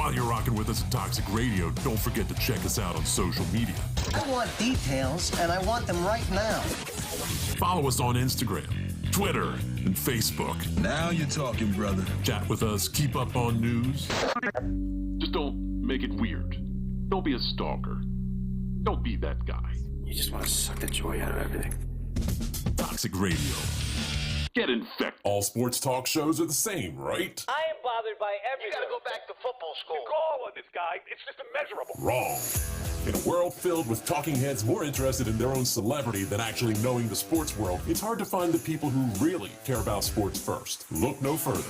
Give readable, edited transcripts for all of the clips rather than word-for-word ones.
While you're rocking with us at Toxic Radio, don't forget to check us out on social media. I want details, and I want them right now. Follow us on Instagram, Twitter, and Facebook. Now you're talking, brother. Chat with us, keep up on news. Just don't make it weird. Don't be a stalker. Don't be that guy. You just want to suck the joy out of everything. Toxic Radio. Get infected. All sports talk shows are the same, right? I am bothered by everything. You gotta go back to football school. You're calling this guy. It's just immeasurable. Wrong. In a world filled with talking heads more interested in their own celebrity than actually knowing the sports world, it's hard to find the people who really care about sports first. Look no further.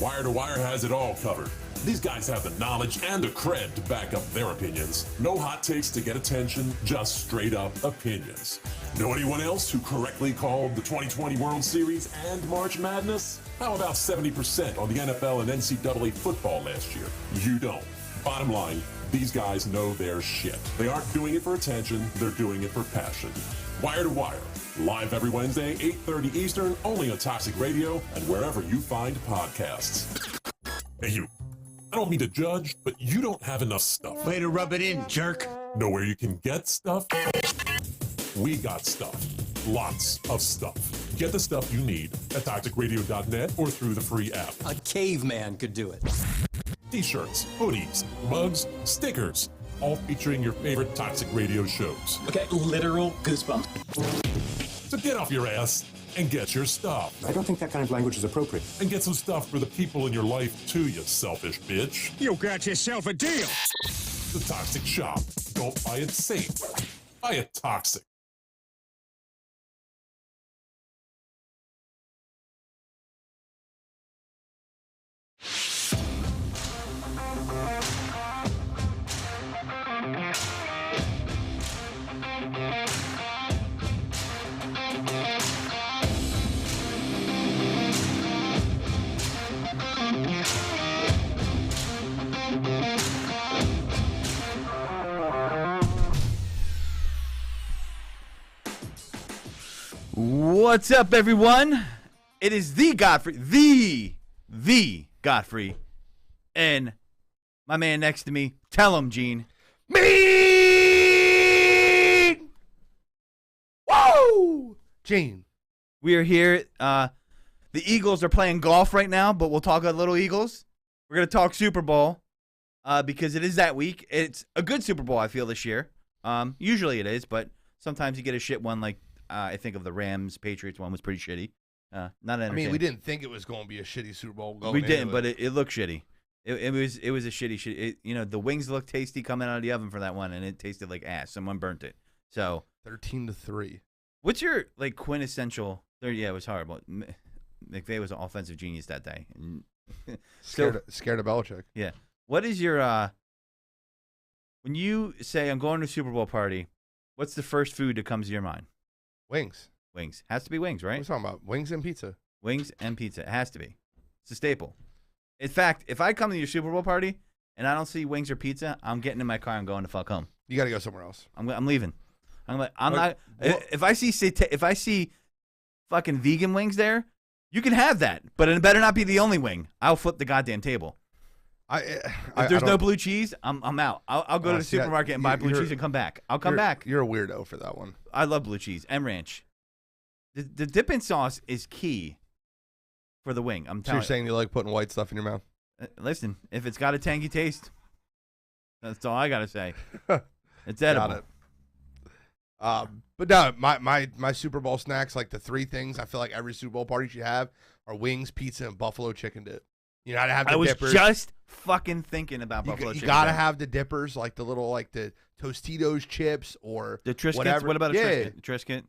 Wire to Wire has it all covered. These guys have the knowledge and the cred to back up their opinions. No hot takes to get attention, just straight up opinions. Know anyone else who correctly called the 2020 World Series and March Madness? How about 70% on the NFL and NCAA football last year? You don't. Bottom line, these guys know their shit. They aren't doing it for attention, they're doing it for passion. Wire to Wire, live every Wednesday, 8:30 Eastern, only on Toxic Radio and wherever you find podcasts. Hey you, I don't mean to judge, but you don't have enough stuff. Way to rub it in, jerk. Know where you can get stuff? We got stuff. Lots of stuff. Get the stuff you need at toxicradio.net or through the free app. A caveman could do it. T-shirts, hoodies, mugs, stickers, all featuring your favorite Toxic Radio shows. Okay, literal goosebumps. So get off your ass and get your stuff. I don't think that kind of language is appropriate. And get some stuff for the people in your life too, you selfish bitch. You got yourself a deal. The Toxic Shop. Don't buy it safe. Buy it toxic. What's up, everyone? It is the Godfrey, the Godfrey, and my man next to me. Tell him, Gene. Me! Woo! Gene. We are here. The Eagles are playing golf right now, but we'll talk a little Eagles. We're going to talk Super Bowl because it is that week. It's a good Super Bowl, I feel, this year. Usually it is, but sometimes you get a shit one like I think of the Rams-Patriots one was pretty shitty. Not entertaining. I mean, we didn't think it was going to be a shitty Super Bowl. We didn't, but it looked shitty. It was a shitty. The wings looked tasty coming out of the oven for that one, and it tasted like ass. Someone burnt it. So 13-3. What's your quintessential? Yeah, it was horrible. McVay was an offensive genius that day. Scared of Belichick. Yeah. What is your when you say I'm going to a Super Bowl party? What's the first food that comes to your mind? Wings. Wings. Has to be wings, right? What are we talking about? Wings and pizza. Wings and pizza. It has to be. It's a staple. In fact, if I come to your Super Bowl party and I don't see wings or pizza, I'm getting in my car and going to fuck home. You got to go somewhere else. I'm leaving. I'm not. If I see fucking vegan wings there, you can have that, but it better not be the only wing. I'll flip the goddamn table. If there's no blue cheese, I'm out. I'll go to the supermarket and buy blue cheese and come back. I'll come back. You're a weirdo for that one. I love blue cheese and ranch. The dipping sauce is key for the wing. I'm telling you. So you're saying you like putting white stuff in your mouth? Listen, if it's got a tangy taste, that's all I gotta say. It's edible. Got it. But no, my Super Bowl snacks, like the three things I feel like every Super Bowl party should have, are wings, pizza, and buffalo chicken dip. You know how to have the dippers. I was just fucking thinking about buffalo chicken. You gotta have the dippers, like the little, like the Tostitos chips or the Triscuits. Whatever. What about a Triscuit?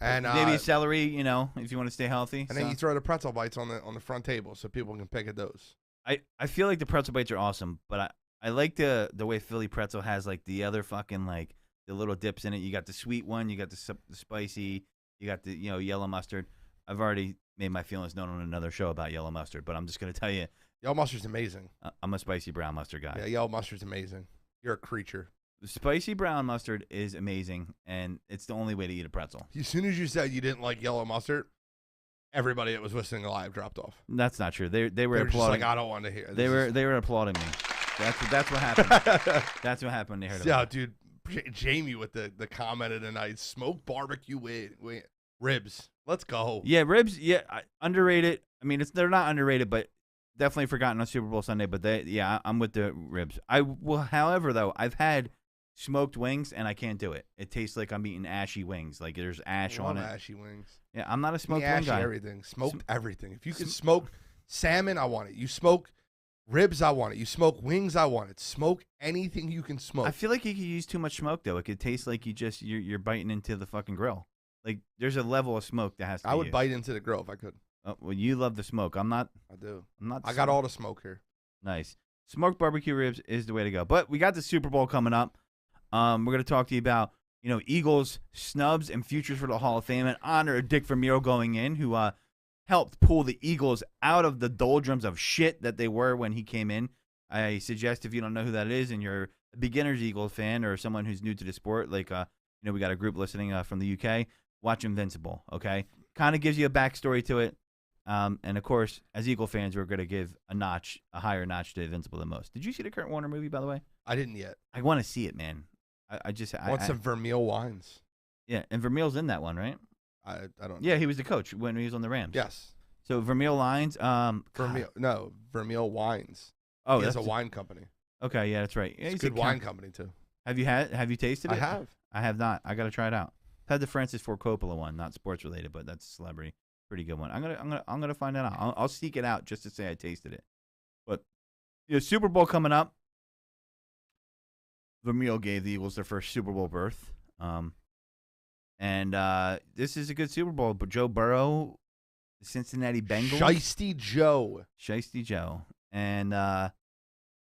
And maybe a celery, if you want to stay healthy. And then you throw the pretzel bites on the front table so people can pick at those. I feel like the pretzel bites are awesome, but I like the way Philly pretzel has like the other fucking like the little dips in it. You got the sweet one, you got the spicy, you got the yellow mustard. I've already made my feelings known on another show about yellow mustard, but I'm just gonna tell you, yellow mustard's amazing. I'm a spicy brown mustard guy. Yeah, yellow mustard's amazing. You're a creature. The spicy brown mustard is amazing, and it's the only way to eat a pretzel. As soon as you said you didn't like yellow mustard, everybody that was listening live dropped off. That's not true. They were applauding. applauding. Just like, I don't want to hear. They were applauding me. That's what happened. That's what happened when they heard Yeah, about it. dude. Jamie with the comment of the night. Smoked barbecue ribs. Let's go. Yeah, ribs. Yeah, underrated. I mean, they're not underrated, but definitely forgotten on Super Bowl Sunday. But I'm with the ribs. However, though, I've had smoked wings and I can't do it. It tastes like I'm eating ashy wings. Like there's ash I on love it. ashy wings. Yeah, I'm not a smoked wing Ashy guy. everything. Smoked everything. If you could smoke salmon, I want it. You smoke ribs, I want it. You smoke wings, I want it. Smoke anything you can smoke. I feel like you could use too much smoke though. It could taste like you're biting into the fucking grill. Like there's a level of smoke that has to. I would used. bite into the grill if I could. Oh, well, you love the smoke. I'm not. I do. I'm not. I got all the smoke here. Nice. Smoked barbecue ribs is the way to go. But we got the Super Bowl coming up. We're gonna talk to you about Eagles snubs and futures for the Hall of Fame, and honor of Dick Vermeil going in, who helped pull the Eagles out of the doldrums of shit that they were when he came in. I suggest if you don't know who that is and you're a beginner's Eagles fan or someone who's new to the sport, like we got a group listening from the UK, watch Invincible. Okay, kind of gives you a backstory to it. And of course, as Eagle fans, we're going to give a higher notch to Invincible than most. Did you see the Kurt Warner movie, by the way? I didn't yet. I want to see it, man. I want some Vermeil wines. Yeah, and Vermeil's in that one, right? I don't know. Yeah, he was the coach when he was on the Rams. Yes. So Vermeil lines. Vermeil Wines. Oh, he has that's a wine company. Okay, yeah, that's right. Yeah, It's he's a good wine company too. Have you tasted it? I have. I have not. I got to try it out. I've had the Francis Ford Coppola one, not sports related, but that's a celebrity. Pretty good one. I'm gonna find that out. I'll seek it out just to say I tasted it. But Super Bowl coming up. Vermeil gave the Eagles their first Super Bowl berth. And this is a good Super Bowl. But Joe Burrow, the Cincinnati Bengals. Shiesty Joe. And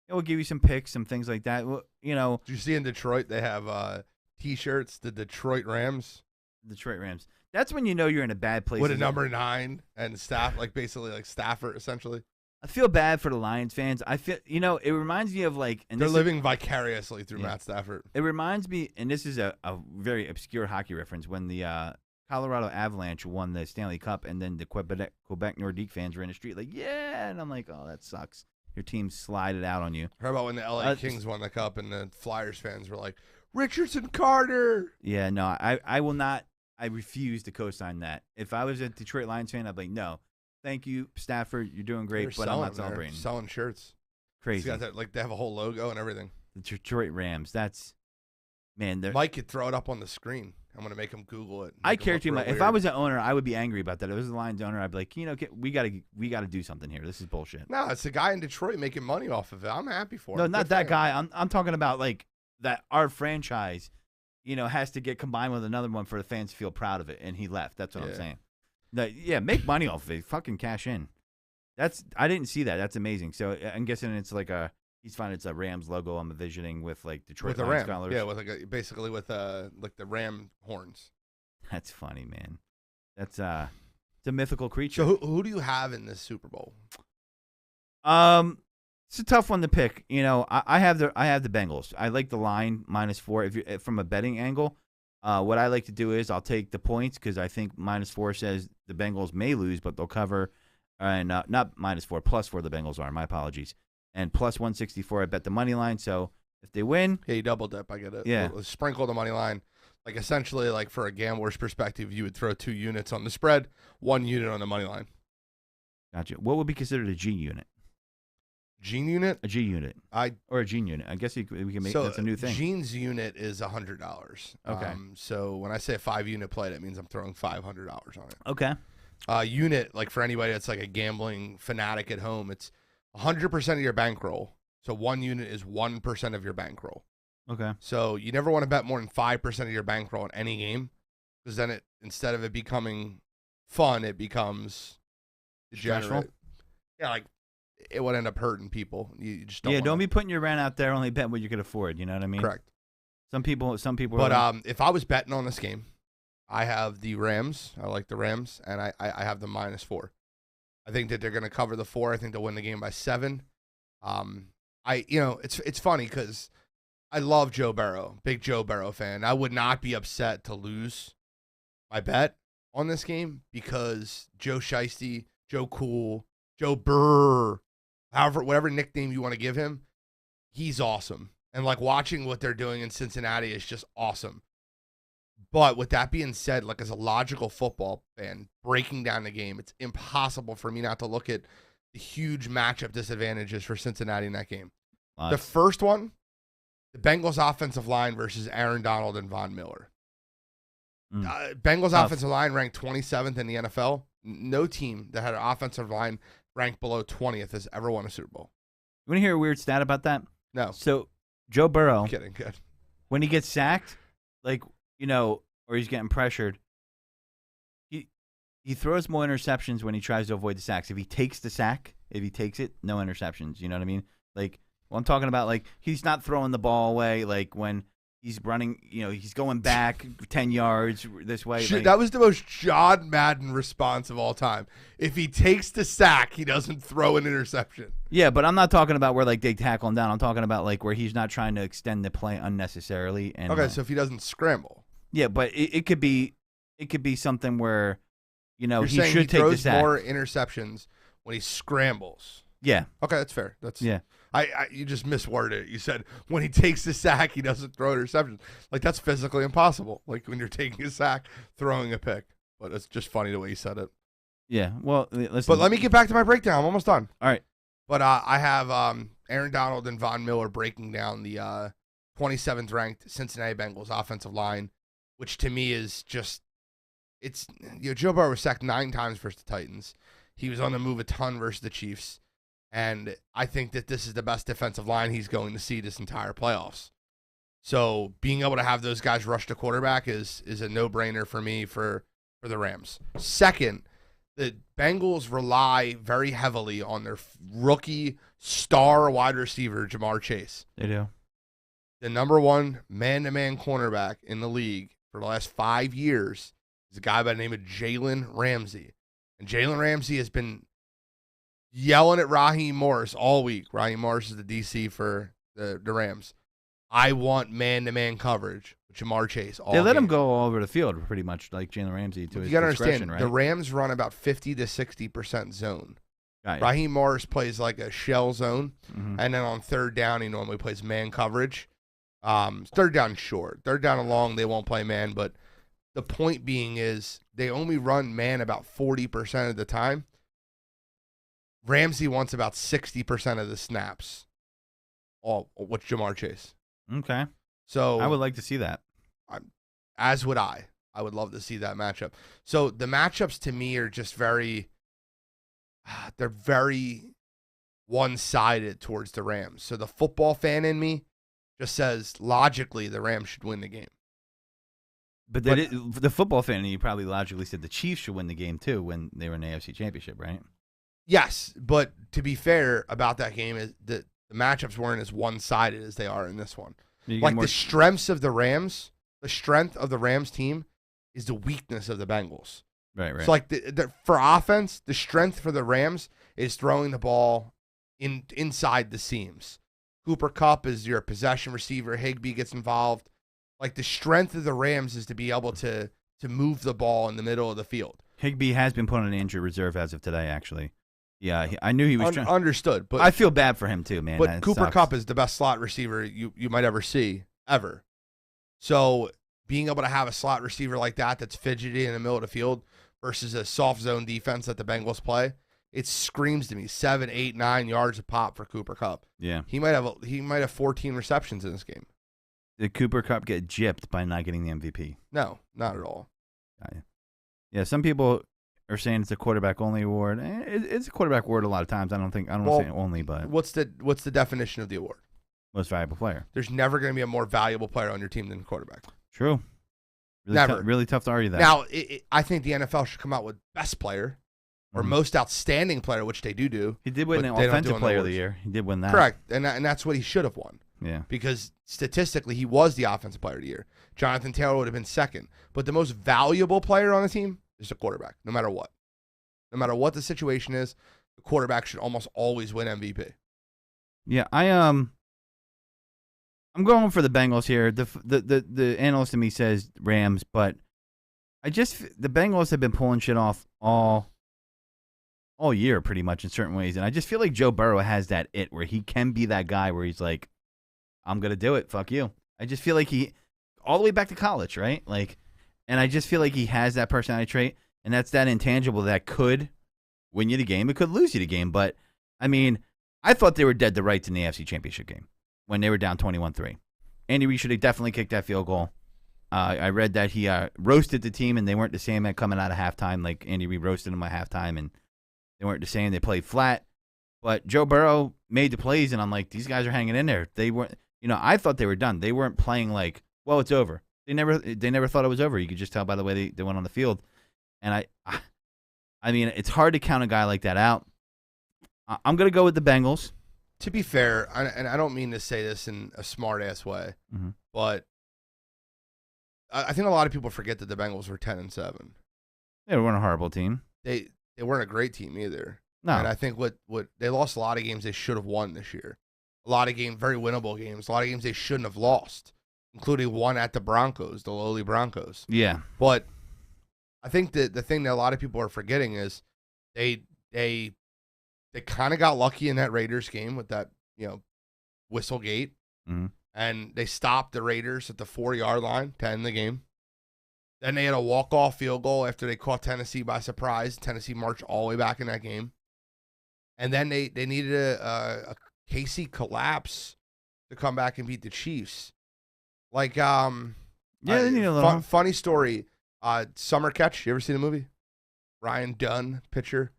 we'll give you some picks, some things like that. Did you see in Detroit they have T-shirts, the Detroit Rams? Detroit Rams. That's when you know you're in a bad place. With a number 9 and staff, basically like Stafford, essentially. I feel bad for the Lions fans. I feel, it reminds me of and they're living vicariously through Matt Stafford. It reminds me, and this is a very obscure hockey reference, when the Colorado Avalanche won the Stanley Cup, and then the Quebec Nordique fans were in the street yeah, and I'm like, oh, that sucks. Your team slided out on you. How about when the LA Kings won the Cup and the Flyers fans were like, Richardson Carter? Yeah, no, I will not. I refuse to co-sign that. If I was a Detroit Lions fan, I'd be like, no, thank you, Stafford. You're doing great, but I'm not celebrating. Selling shirts. Crazy. They have a whole logo and everything. The Detroit Rams. That's, man. Mike could throw it up on the screen. I'm going to make him Google it. I care too much. If I was an owner, I would be angry about that. If I was the Lions owner, I'd be like, we got to do something here. This is bullshit. No, it's the guy in Detroit making money off of it. I'm happy for him. No, not that guy. I'm talking about that our franchise, has to get combined with another one for the fans to feel proud of it, and he left. That's what I'm saying. Make money off of it. Fucking cash in. I didn't see that. That's amazing. So I'm guessing it's he's finding it's a Rams logo. I'm envisioning with Detroit with the Lions Ram. colors. Yeah, with basically with the Ram horns. That's funny, man. That's it's a mythical creature. So who do you have in this Super Bowl? It's a tough one to pick. I have the Bengals. I like the line -4. If from a betting angle, what I like to do is I'll take the points because I think -4 says the Bengals may lose, but they'll cover. And not -4, +4 the Bengals are. My apologies. And +164, I bet the money line. So if they win, yeah, you double dip. I get it. Yeah, we'll sprinkle the money line. Essentially, for a gambler's perspective, you would throw 2 units on the spread, 1 unit on the money line. Gotcha. What would be considered a G unit? Gene unit? A G unit. Or a Gene unit. I guess we can make that's a new thing. Gene's unit is $100. Okay. So when I say a 5-unit play, that means I'm throwing $500 on it. Okay. Unit, for anybody that's a gambling fanatic at home, it's 100% of your bankroll. So 1 unit is 1% of your bankroll. Okay. So you never want to bet more than 5% of your bankroll in any game, because then instead of it becoming fun, it becomes stressful. Yeah, it would end up hurting people. You just don't be putting your rent out there. Only bet what you could afford. You know what I mean? Correct. Some people. But if I was betting on this game, I have the Rams. I like the Rams, and I have the -4. I think that they're going to cover the 4. I think they'll win the game by 7. It's funny because I love Joe Burrow, big Joe Burrow fan. I would not be upset to lose my bet on this game because Joe Shiesty, Joe Cool, Joe Burr, whatever nickname you want to give him, he's awesome. And like watching what they're doing in Cincinnati is just awesome. But with that being said, like as a logical football fan, breaking down the game, it's impossible for me not to look at the huge matchup disadvantages for Cincinnati in that game. The first one, the Bengals offensive line versus Aaron Donald and Von Miller. Bengals offensive line ranked 27th in the NFL. No team that had an offensive line ranked below 20th has ever won a Super Bowl. You want to hear a weird stat about that? No. So Joe Burrow, I'm kidding. Good. when he gets sacked, like, or he's getting pressured, he throws more interceptions when he tries to avoid the sacks. If he takes the sack, if he takes it, no interceptions. You know what I mean? Like, well, I'm talking about, like, he's not throwing the ball away, like, when he's running, he's going back 10 yards this way. Shit, like, that was the most John Madden response of all time. If he takes the sack, he doesn't throw an interception. yeah, but I'm not talking about where, like, they tackle him down. I'm talking about, like, where he's not trying to extend the play unnecessarily. And Okay, so if he doesn't scramble. yeah, but it could be something where, You're he saying should he take the throws sack. more interceptions when he scrambles. Yeah, Okay, that's fair. yeah. You just misworded it. You said when he takes the sack, he doesn't throw interceptions. Like, that's physically impossible. Like, when you're taking a sack, throwing a pick. But it's just funny the way you said it. Yeah, well, listen. But let me get back to my breakdown. I'm almost done. All right. But I have Aaron Donald and Von Miller breaking down the 27th ranked Cincinnati Bengals offensive line, which to me is just Joe Burrow was sacked 9 times versus the Titans. He was on the move a ton versus the Chiefs. And I think that this is the best defensive line he's going to see this entire playoffs. So being able to have those guys rush the quarterback is a no-brainer for me for the Rams. Second, the Bengals rely very heavily on their rookie star wide receiver, Jamar Chase. They do. The number 1 man-to-man cornerback in the league for the last 5 years is a guy by the name of Jalen Ramsey. And Jalen Ramsey has been yelling at Raheem Morris all week. Raheem Morris is the DC for the Rams. I want man-to-man coverage with Jamar Chase. They let him go all over the field, pretty much, like Jalen Ramsey to his You got to discretion, understand, right? the Rams run about 50 to 60% zone. Got you. Raheem Morris plays like a shell zone, Mhm. and then on third down, he normally plays man coverage. Third down short. Third down and long, they won't play man, but the point being is they only run man about 40% of the time. Ramsey wants about 60% of the snaps, all with Jamar Chase. Okay. So I would like to see that. as would I. I would love to see that matchup. So the matchups to me are just they're very one-sided towards the Rams. So the football fan in me just says logically the Rams should win the game. But the football fan, you probably logically said the Chiefs should win the game too when they were in the AFC Championship, right? Yes, but to be fair about that game is that the matchups weren't as one-sided as they are in this one. Like the strengths of the Rams, the strength of the Rams team is the weakness of the Bengals. Right. So like for offense, the strength for the Rams is throwing the ball inside the seams. Cooper Kupp is your possession receiver. Higbee gets involved. Like the strength of the Rams is to be able to move the ball in the middle of the field. Higbee has been put on injury reserve as of today, actually. Yeah, I knew he was Understood, but I feel bad for him too, man. But That Cooper sucks. Kupp is the best slot receiver you might ever see, ever. So being able to have a slot receiver like that's fidgety in the middle of the field versus a soft zone defense that the Bengals play, it screams to me 7, 8, 9 yards a pop for Cooper Kupp. Yeah. He might have 14 receptions in this game. Did Cooper Kupp get gypped by not getting the MVP? No, not at all. Yeah, some people are saying it's a quarterback only award. It's a quarterback award a lot of times. I don't want to say only, but What's the definition of the award? most valuable player. There's never going to be a more valuable player on your team than a quarterback. True. Really Never. Really tough to argue that. Now, I think the NFL should come out with best player or Mhm. most outstanding player, which they do. He did win but the they don't do offensive on player of awards. the year. He did win that. Correct, and that's what he should have won. Yeah. Because statistically, he was the offensive player of the year. Jonathan Taylor would have been second. But the most valuable player on the team is the quarterback, no matter what. No matter what the situation is, the quarterback should almost always win MVP. Yeah, I'm going for the Bengals here. The analyst in me says Rams, but the Bengals have been pulling shit off all year pretty much in certain ways, and I just feel like Joe Burrow has that it where he can be that guy where he's like, I'm gonna do it. Fuck you. I just feel like he, all the way back to college, right? Like, and I just feel like he has that personality trait, and that's that intangible that could win you the game. It could lose you the game. But I mean, I thought they were dead to rights in the AFC Championship game when they were down 21-3. Andy Reid should have definitely kicked that field goal. I read that he roasted the team, and they weren't the same at coming out of halftime. Like Andy Reid roasted them at halftime, and they weren't the same. They played flat. But Joe Burrow made the plays, and I'm like, these guys are hanging in there. They weren't, I thought they were done. They weren't playing like, well, it's over. They never thought it was over. You could just tell by the way they went on the field. And I mean, it's hard to count a guy like that out. I'm gonna go with the Bengals. To be fair, and I don't mean to say this in a smart-ass way, but I think a lot of people forget that the Bengals were 10-7. They weren't a horrible team. They weren't a great team either. No. And I think what they lost a lot of games they should have won this year. A lot of games, very winnable games. A lot of games they shouldn't have lost, including one at the Broncos, the lowly Broncos. Yeah. But I think that the thing that a lot of people are forgetting is they kind of got lucky in that Raiders game with that, Whistlegate. Mm-hmm. And they stopped the Raiders at the 4-yard line to end the game. Then they had a walk-off field goal after they caught Tennessee by surprise. Tennessee marched all the way back in that game. And then they needed a Casey collapse to come back and beat the Chiefs. Like, yeah, they need a little. Funny story. Summer Catch. You ever seen the movie? Ryan Dunn, pitcher.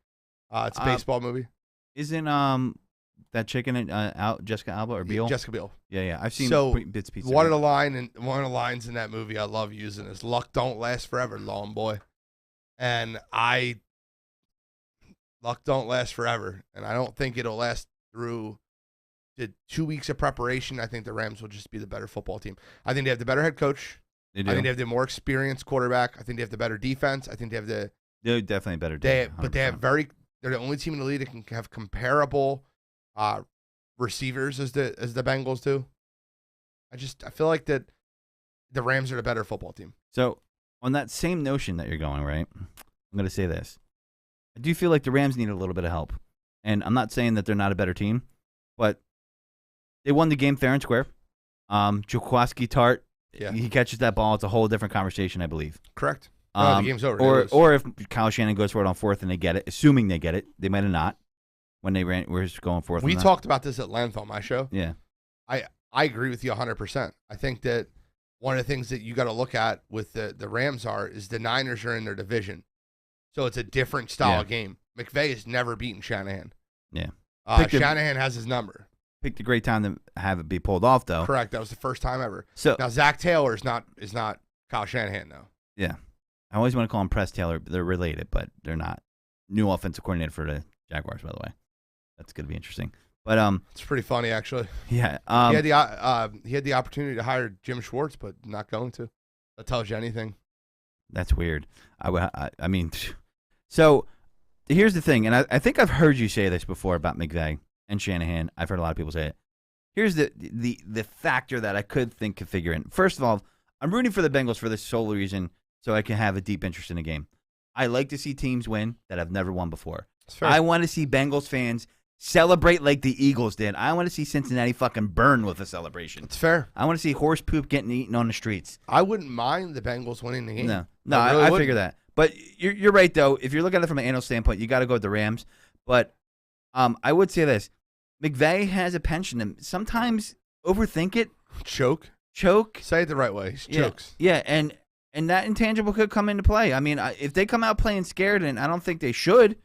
It's a baseball movie. Isn't that chicken out Jessica Alba or Biel? Jessica Biel. Yeah. I've seen bits pieces. One of the lines in that movie I love using is "Luck don't last forever, long boy," and luck don't last forever, and I don't think it'll last through the 2 weeks of preparation. I think the Rams will just be the better football team. I think they have the better head coach. They do. I think they have the more experienced quarterback. I think they have the better defense. I think they have they're definitely better. But they have they're the only team in the league that can have comparable receivers as the Bengals do. I feel like that the Rams are the better football team. So on that same notion that you're going, right, I'm going to say this. I do feel like the Rams need a little bit of help. And I'm not saying that they're not a better team, but they won the game fair and square. Jaquiski Tart, he catches that ball. It's a whole different conversation, I believe. Correct. The game's over. Or if Kyle Shannon goes for it on fourth and they get it, assuming they get it, they might have not when they were going fourth. We talked about this at length on my show. Yeah. I agree with you 100%. I think that one of the things that you got to look at with the Rams is the Niners are in their division. So it's a different style of game. McVay has never beaten Shanahan. Yeah. Shanahan has his number. Picked a great time to have it be pulled off, though. Correct. That was the first time ever. So now Zach Taylor is not Kyle Shanahan, though. Yeah. I always want to call him Press Taylor. They're related, but they're not. New offensive coordinator for the Jaguars, by the way. That's going to be interesting. But it's pretty funny, actually. Yeah. He had the opportunity to hire Jim Schwartz, but not going to. That tells you anything. That's weird. I mean, so here's the thing, and I think I've heard you say this before about McVay and Shanahan. I've heard a lot of people say it. Here's the factor that I could figure in. First of all, I'm rooting for the Bengals for this sole reason, so I can have a deep interest in the game. I like to see teams win that have never won before. I want to see Bengals fans celebrate like the Eagles did. I want to see Cincinnati fucking burn with a celebration. It's fair. I want to see horse poop getting eaten on the streets. I wouldn't mind the Bengals winning the game. No, I figure that. But you're right, though. If you're looking at it from an analyst standpoint, you got to go with the Rams. But I would say this. McVay has a penchant to sometimes overthink it. Choke. Say it the right way. He chokes. Yeah, and that intangible could come into play. I mean, if they come out playing scared, and I don't think they should,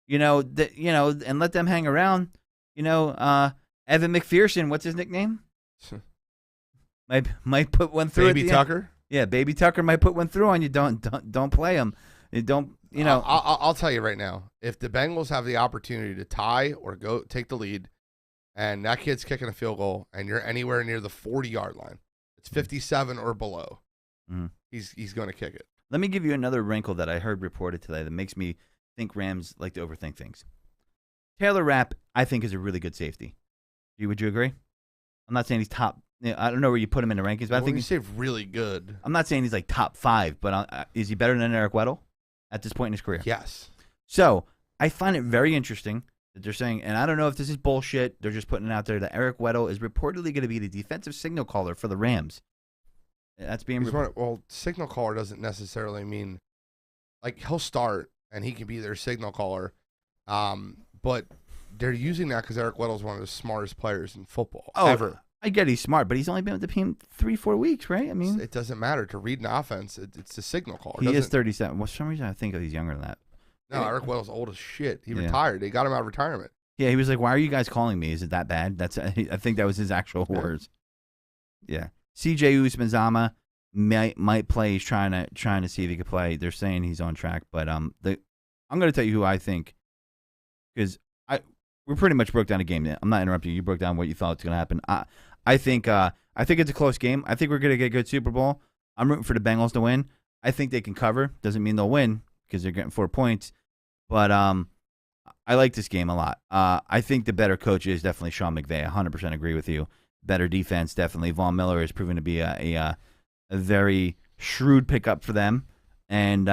and let them hang around, Evan McPherson, what's his nickname? might put one through. Baby Tucker. Yeah, Baby Tucker might put one through on you. Don't play him. Don't. I'll tell you right now. If the Bengals have the opportunity to tie or go take the lead, and that kid's kicking a field goal, and you're anywhere near the 40-yard line, it's 57 or below. Mm-hmm. He's going to kick it. Let me give you another wrinkle that I heard reported today that makes me think Rams like to overthink things. Taylor Rapp, I think, is a really good safety. Would you agree? I'm not saying he's top. I don't know where you put him in the rankings, but I think you say really good. I'm not saying he's like top 5, but is he better than Eric Weddle at this point in his career? Yes. So I find it very interesting that they're saying, and I don't know if this is bullshit. They're just putting it out there that Eric Weddle is reportedly going to be the defensive signal caller for the Rams. That's being well, signal caller doesn't necessarily mean like he'll start and he can be their signal caller, but they're using that because Eric Weddle is one of the smartest players in football ever. I get he's smart, but he's only been with the team 3-4 weeks, right? I mean, It doesn't matter to read an offense. It's a signal caller. he is Doesn't- 37. For some reason, I think he's younger than that. No, Eric Weddle's old as shit. He Yeah. retired. They got him out of retirement. Yeah, he was like, "Why are you guys calling me? Is it that bad?" I think that was his actual words. Yeah, C.J. Usman-Zama might play. He's trying to see if he could play. They're saying he's on track, but I'm going to tell you who I think, because we pretty much broke down a game. I'm not interrupting you. You broke down what you thought was going to happen. I think it's a close game. I think we're going to get a good Super Bowl. I'm rooting for the Bengals to win. I think they can cover. Doesn't mean they'll win because they're getting 4 points, but I like this game a lot. I think the better coach is definitely Sean McVay. 100% agree with you. Better defense, definitely. Von Miller has proven to be a very shrewd pickup for them. And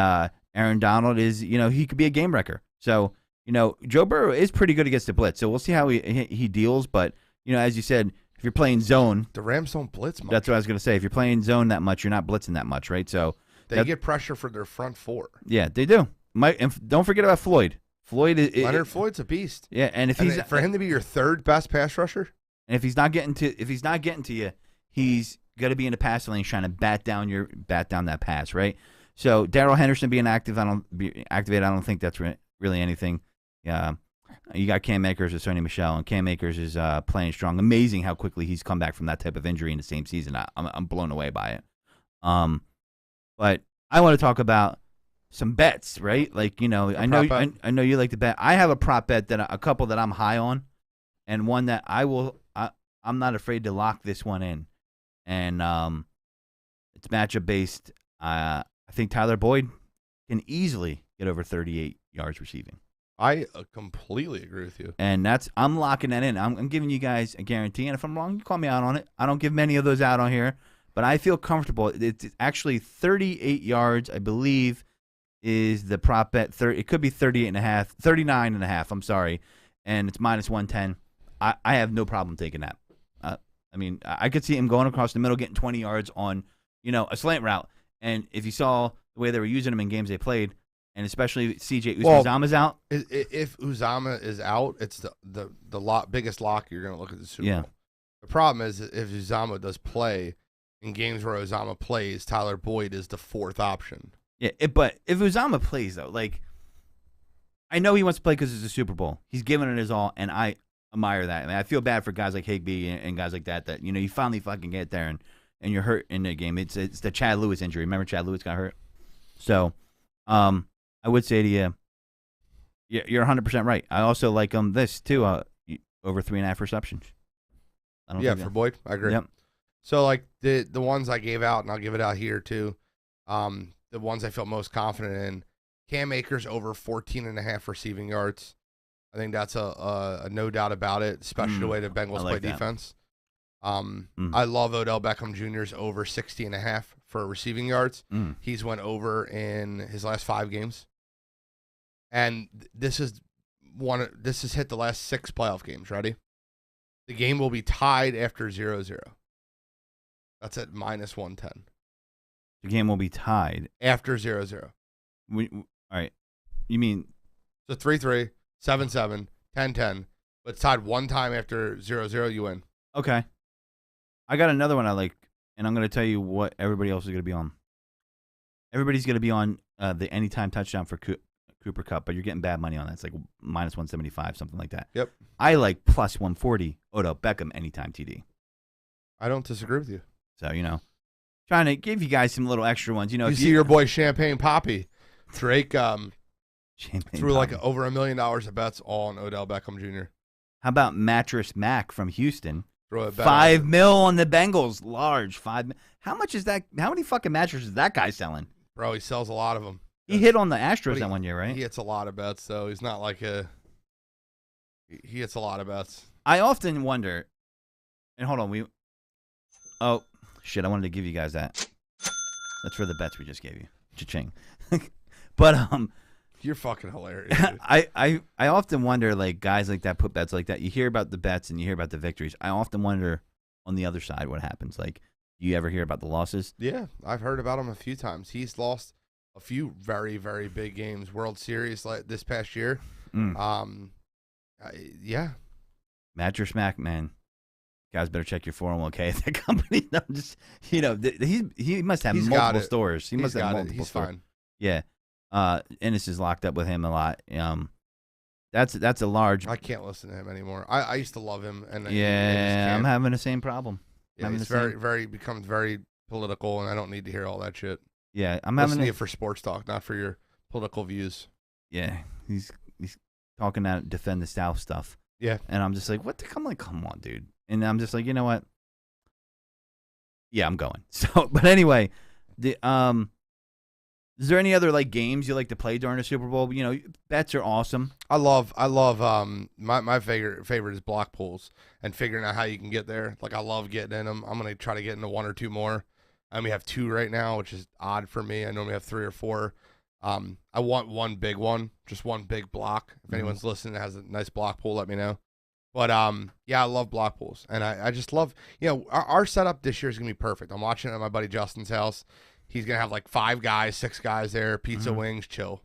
Aaron Donald is, he could be a game wrecker. So, Joe Burrow is pretty good against the blitz. So we'll see how he deals. But, as you said, if you're playing zone. The Rams don't blitz much. That's what I was going to say. If you're playing zone that much, you're not blitzing that much, right? So They get pressure for their front four. Yeah, they do. And don't forget about Floyd. Leonard Floyd's a beast. Yeah, and for him to be your third best pass rusher, and if he's not getting to you, he's got to be in the pass lane trying to bat down that pass, right? So Darrell Henderson being activated, I don't think that's really anything. You got Cam Akers or Sony Michel, and Cam Akers is playing strong. Amazing how quickly he's come back from that type of injury in the same season. I'm blown away by it. But I want to talk about some bets, right? Like, I know you like to bet. I have a prop bet a couple that I'm high on, and one that I'm not afraid to lock this one in. And it's matchup based. I think Tyler Boyd can easily get over 38 yards receiving. I completely agree with you. And I'm locking that in. I'm giving you guys a guarantee, and if I'm wrong, you call me out on it. I don't give many of those out on here, but I feel comfortable. It's actually 38 yards, I believe, is the prop bet. It could be 39.5. I'm sorry, and it's minus 110. I have no problem taking that. I could see him going across the middle, getting 20 yards on, a slant route. And if you saw the way they were using him in games they played, and especially C.J. Uzomah's out. If Uzomah is out, it's the biggest lock you're going to look at the Super Yeah. Bowl. The problem is if Uzomah does play in games where Uzomah plays, Tyler Boyd is the fourth option. Yeah, but if Uzomah plays, though, I know he wants to play because it's a Super Bowl. He's giving it his all, and I admire that. I feel bad for guys like Higbee and guys like that, you finally fucking get there and you're hurt in the game. It's the Chad Lewis injury. Remember Chad Lewis got hurt? So, I would say to you, you're 100% right. I also like this, too, over 3.5 receptions. For Boyd, I agree. Yep. So, the ones I gave out, and I'll give it out here, too, the ones I felt most confident in, Cam Akers over 14.5 receiving yards. I think that's a no doubt about it, especially the way the Bengals play defense. I love Odell Beckham Jr.'s over 60.5 for receiving yards. He's went over in his last 5 games. And this has hit the last 6 playoff games. Ready? The game will be tied after 0-0. That's at minus 110. The game will be tied after 0-0. All right. You mean so 3-3, 7-7, 10-10, but it's tied one time after 0-0, you win. Okay. I got another one I like, and I'm going to tell you what everybody else is going to be on. Everybody's going to be on the anytime touchdown for Cooper Kupp, but you're getting bad money on that. It's like minus 175, something like that. Yep. I like plus 140 Odell Beckham anytime TD. I don't disagree with you. So, trying to give you guys some little extra ones. You see your boy Champagne Poppy, Drake, Champagne threw Poppy. over $1 million of bets all on Odell Beckham Jr. How about Mattress Mac from Houston? Throw a bet $5 million on the Bengals. Large. $5 million. How much is that? How many fucking mattresses is that guy selling? Bro, he sells a lot of them. He hit on the Astros that one year, right? He hits a lot of bets, though. He's not like he hits a lot of bets. I often wonder, and hold on, oh, shit, I wanted to give you guys that. That's for the bets we just gave you. Cha-ching. But You're fucking hilarious. Dude. I often wonder, like, guys like that put bets like that. You hear about the bets and you hear about the victories. I often wonder on the other side what happens. Like, do you ever hear about the losses? Yeah, I've heard about him a few times. He's lost a few very, very big games. World Series like this past year. Yeah. Match or smack, man. Guys, better check your 401k at the company. No, just he must have multiple stores. He must have multiple He's stores. fine. Yeah. Ennis is locked up with him a lot. That's a large. I can't listen to him anymore. I used to love him, and Yeah, I'm having the same problem. Yeah, he's becomes very political, and I don't need to hear all that shit. Yeah, I'm listening having to it for sports talk, not for your political views. Yeah, he's talking to defend the South stuff. Yeah, and I'm just like, what? I'm like, come on, dude. And I'm just like, you know what? Yeah, I'm going. So, but anyway, is there any other like games you like to play during the Super Bowl? You know, bets are awesome. I love my favorite is block pools and figuring out how you can get there. Like, I love getting in them. I'm gonna try to get into one or two more. I only have two right now, which is odd for me. I normally have three or four. I want one big one, just one big block. If anyone's listening that has a nice block pool, let me know. But yeah, I love block pools, and I just love, you know, our setup this year is gonna be perfect. I'm watching it at my buddy Justin's house. He's gonna have like 5 guys, 6 guys there, pizza, wings, chill.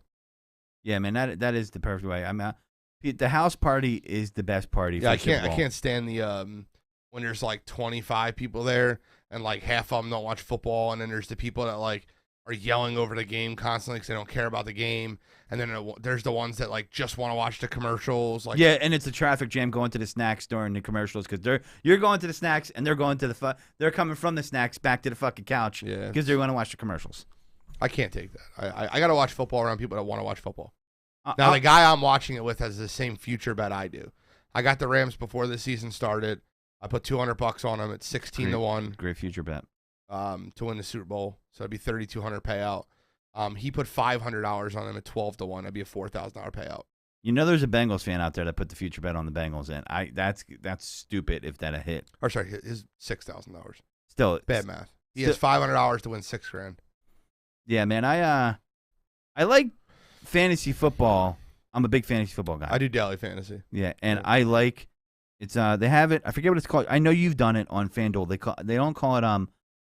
Yeah, man, that is the perfect way. I mean, the house party is the best party. Yeah, for I can't stand the when there's like 25 people there and like half of them don't watch football, and then there's the people that like are yelling over the game constantly because they don't care about the game, and then there's the ones that like just want to watch the commercials. Like, yeah, and it's a traffic jam going to the snacks during the commercials because you're going to the snacks and they're going to they're coming from the snacks back to the fucking couch because they're going to watch the commercials. I can't take that. I got to watch football around people that want to watch football. Now the guy I'm watching it with has the same future bet I do. I got the Rams before the season started. I put $200 on them at 16-1. Great future bet. To win the Super Bowl, so it'd be $3,200 payout. He put $500 on him at 12-1. That'd be a $4,000 payout. You know, there's a Bengals fan out there that put the future bet on the Bengals, and that's stupid if that a hit. Or sorry, his $6,000. Still bad math. He has $500 to win $6,000. Yeah, man. I like fantasy football. I'm a big fantasy football guy. I do daily fantasy. Yeah, and I like it's. They have it. I forget what it's called. I know you've done it on FanDuel. They don't call it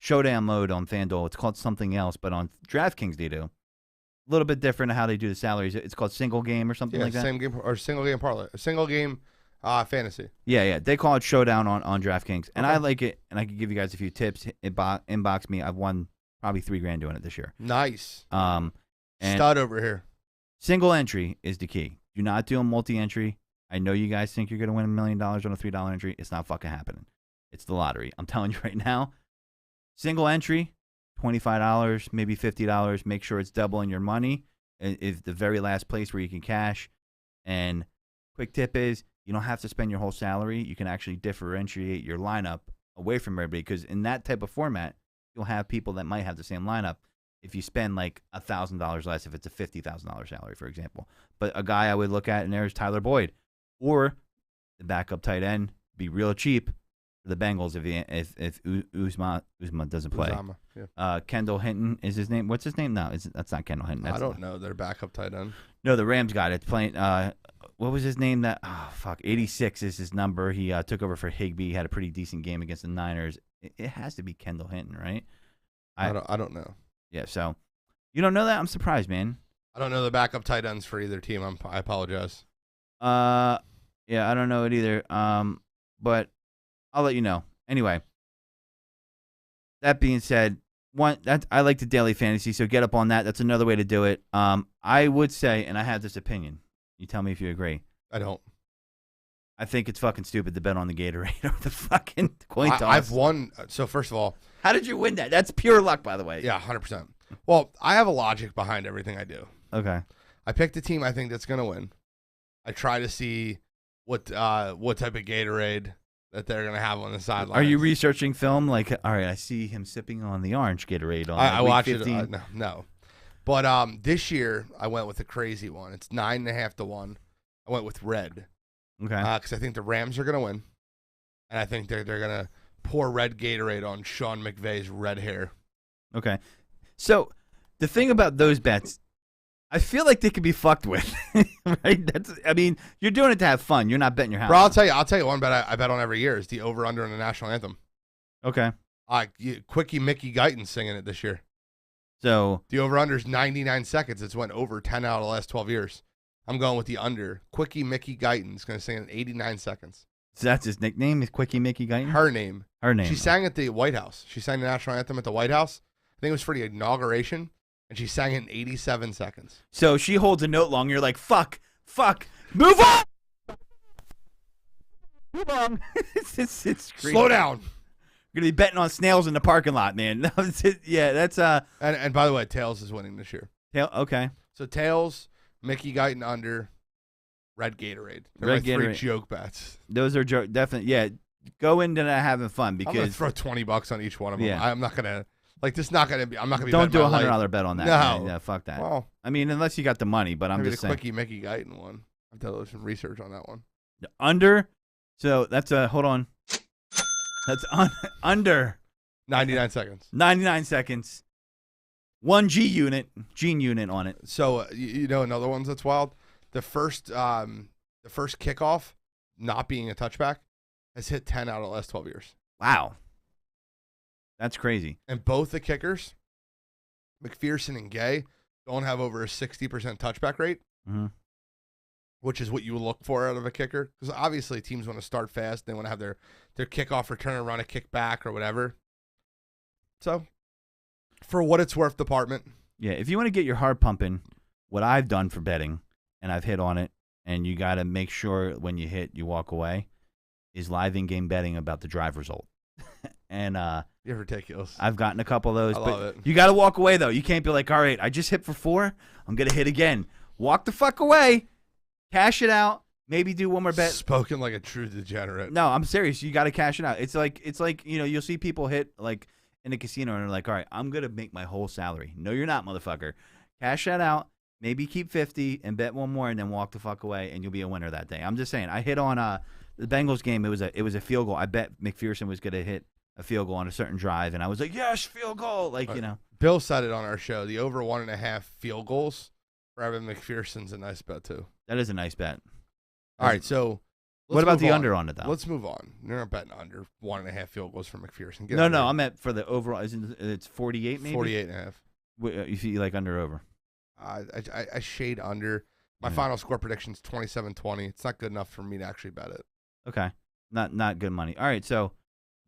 Showdown mode on FanDuel. It's called something else, but on DraftKings they do. A little bit different how they do the salaries. It's called single game or something like that. Same game or single game parlay. Single game fantasy. Yeah. They call it Showdown on DraftKings, and I like it. And I can give you guys a few tips. Inbox me. I've won probably $3,000 doing it this year. Nice. And stud over here. Single entry is the key. Do not do a multi-entry. I know you guys think you're going to win $1 million on a $3 entry. It's not fucking happening. It's the lottery. I'm telling you right now. Single entry, $25, maybe $50. Make sure it's doubling your money. Is the very last place where you can cash. And quick tip is you don't have to spend your whole salary. You can actually differentiate your lineup away from everybody because in that type of format, you'll have people that might have the same lineup. If you spend like $1,000 less, if it's a $50,000 salary, for example. But a guy I would look at in there is Tyler Boyd, or the backup tight end, be real cheap for the Bengals if Uzma doesn't play. Uzama, yeah. Kendall Hinton is his name. What's his name? No, that's not Kendall Hinton. I don't know. Their backup tight end. No, the Rams guy that's playing. What was his name? 86 is his number. He took over for Higbee. He had a pretty decent game against the Niners. It has to be Kendall Hinton, right? I don't know. Yeah, so you don't know that? I'm surprised, man. I don't know the backup tight ends for either team. I apologize. Yeah, I don't know it either. But I'll let you know. Anyway, that being said, I like the daily fantasy, so get up on that. That's another way to do it. I would say, and I have this opinion. You tell me if you agree. I don't. I think it's fucking stupid to bet on the Gatorade or the fucking coin toss. I've won. So first of all, how did you win that? That's pure luck, by the way. Yeah, 100%. Well, I have a logic behind everything I do. Okay. I picked a team I think that's going to win. I try to see what type of Gatorade that they're going to have on the sideline. Are you researching film? Like, all right, I see him sipping on the orange Gatorade on I week watch 15. it. No. But this year, I went with a crazy one. It's 9.5-1. I went with red. Okay. Because I think the Rams are going to win. And I think they're going to pour red Gatorade on Sean McVay's red hair. Okay. So the thing about those bets, I feel like they could be fucked with, right? I mean, you're doing it to have fun. You're not betting your house. Bro, I'll tell you one bet I bet on every year is the over-under in the national anthem. Okay. Quickie Mickey Guyton singing it this year. So The over-under is 99 seconds. It's went over 10 out of the last 12 years. I'm going with the under. Quickie Mickey Guyton's going to sing in 89 seconds. that's his nickname is Quickie Mickey Guyton? Her name. Her name. She sang at the White House. She sang the national anthem at the White House. I think it was for the inauguration, and she sang it in 87 seconds. So she holds a note long. You're like, fuck, move on. Move on. it's crazy. Slow down. We're gonna be betting on snails in the parking lot, man. Yeah, that's And by the way, Tails is winning this year. okay. So Tails, Mickey Guyton under, Red Gatorade. They're Red my three Gatorade. joke bets. Those are definitely, yeah. Go into that having fun I'm gonna because throw $20 on each one of them. Yeah. I'm not gonna this. Is not gonna be. I'm not gonna be. don't do betting my life. $100 bet on that. No. Yeah, fuck that. Well, I mean, unless you got the money, but I'm maybe just the saying. Quickie Mickey Guyton one. I've done some research on that one. Under. So that's hold on. That's under 99 seconds. 99 seconds. 1 Gene unit on it. So you know another one's that's wild. The first kickoff not being a touchback has hit 10 out of the last 12 years. Wow. That's crazy. And both the kickers, McPherson and Gay, don't have over a 60% touchback rate, which is what you look for out of a kicker. Because obviously teams want to start fast. They want to have their kickoff return and run a kick back or whatever. So, for what it's worth, department. Yeah, if you want to get your heart pumping, what I've done for betting, and I've hit on it, and you got to make sure when you hit, you walk away, is live in-game betting about the drive result. And You're ridiculous. I've gotten a couple of those. I but love it. You got to walk away, though. You can't be like, all right, I just hit for 4. I'm going to hit again. Walk the fuck away. Cash it out. Maybe do one more bet. Spoken like a true degenerate. No, I'm serious. You got to cash it out. It's like you'll see people hit like in a casino and they're like, all right, I'm gonna make my whole salary. No, you're not, motherfucker. Cash that out. Maybe keep 50 and bet one more and then walk the fuck away and you'll be a winner that day. I'm just saying. I hit on the Bengals game. It was a field goal. I bet McPherson was gonna hit a field goal on a certain drive and I was like, yes, field goal. Like you know. Bill said it on our show. The over 1.5 field goals for Evan McPherson's a nice bet too. That is a nice bet. All right, so What about move the on. under on it though? Let's move on. You're not betting under 1.5 field goals for McPherson. Get No, out of no, here. I meant for the overall. It's 48 maybe. 48.5. If you like under or over. I shade under. My final score prediction is 27-20. It's not good enough for me to actually bet it. Okay, not good money. All right, so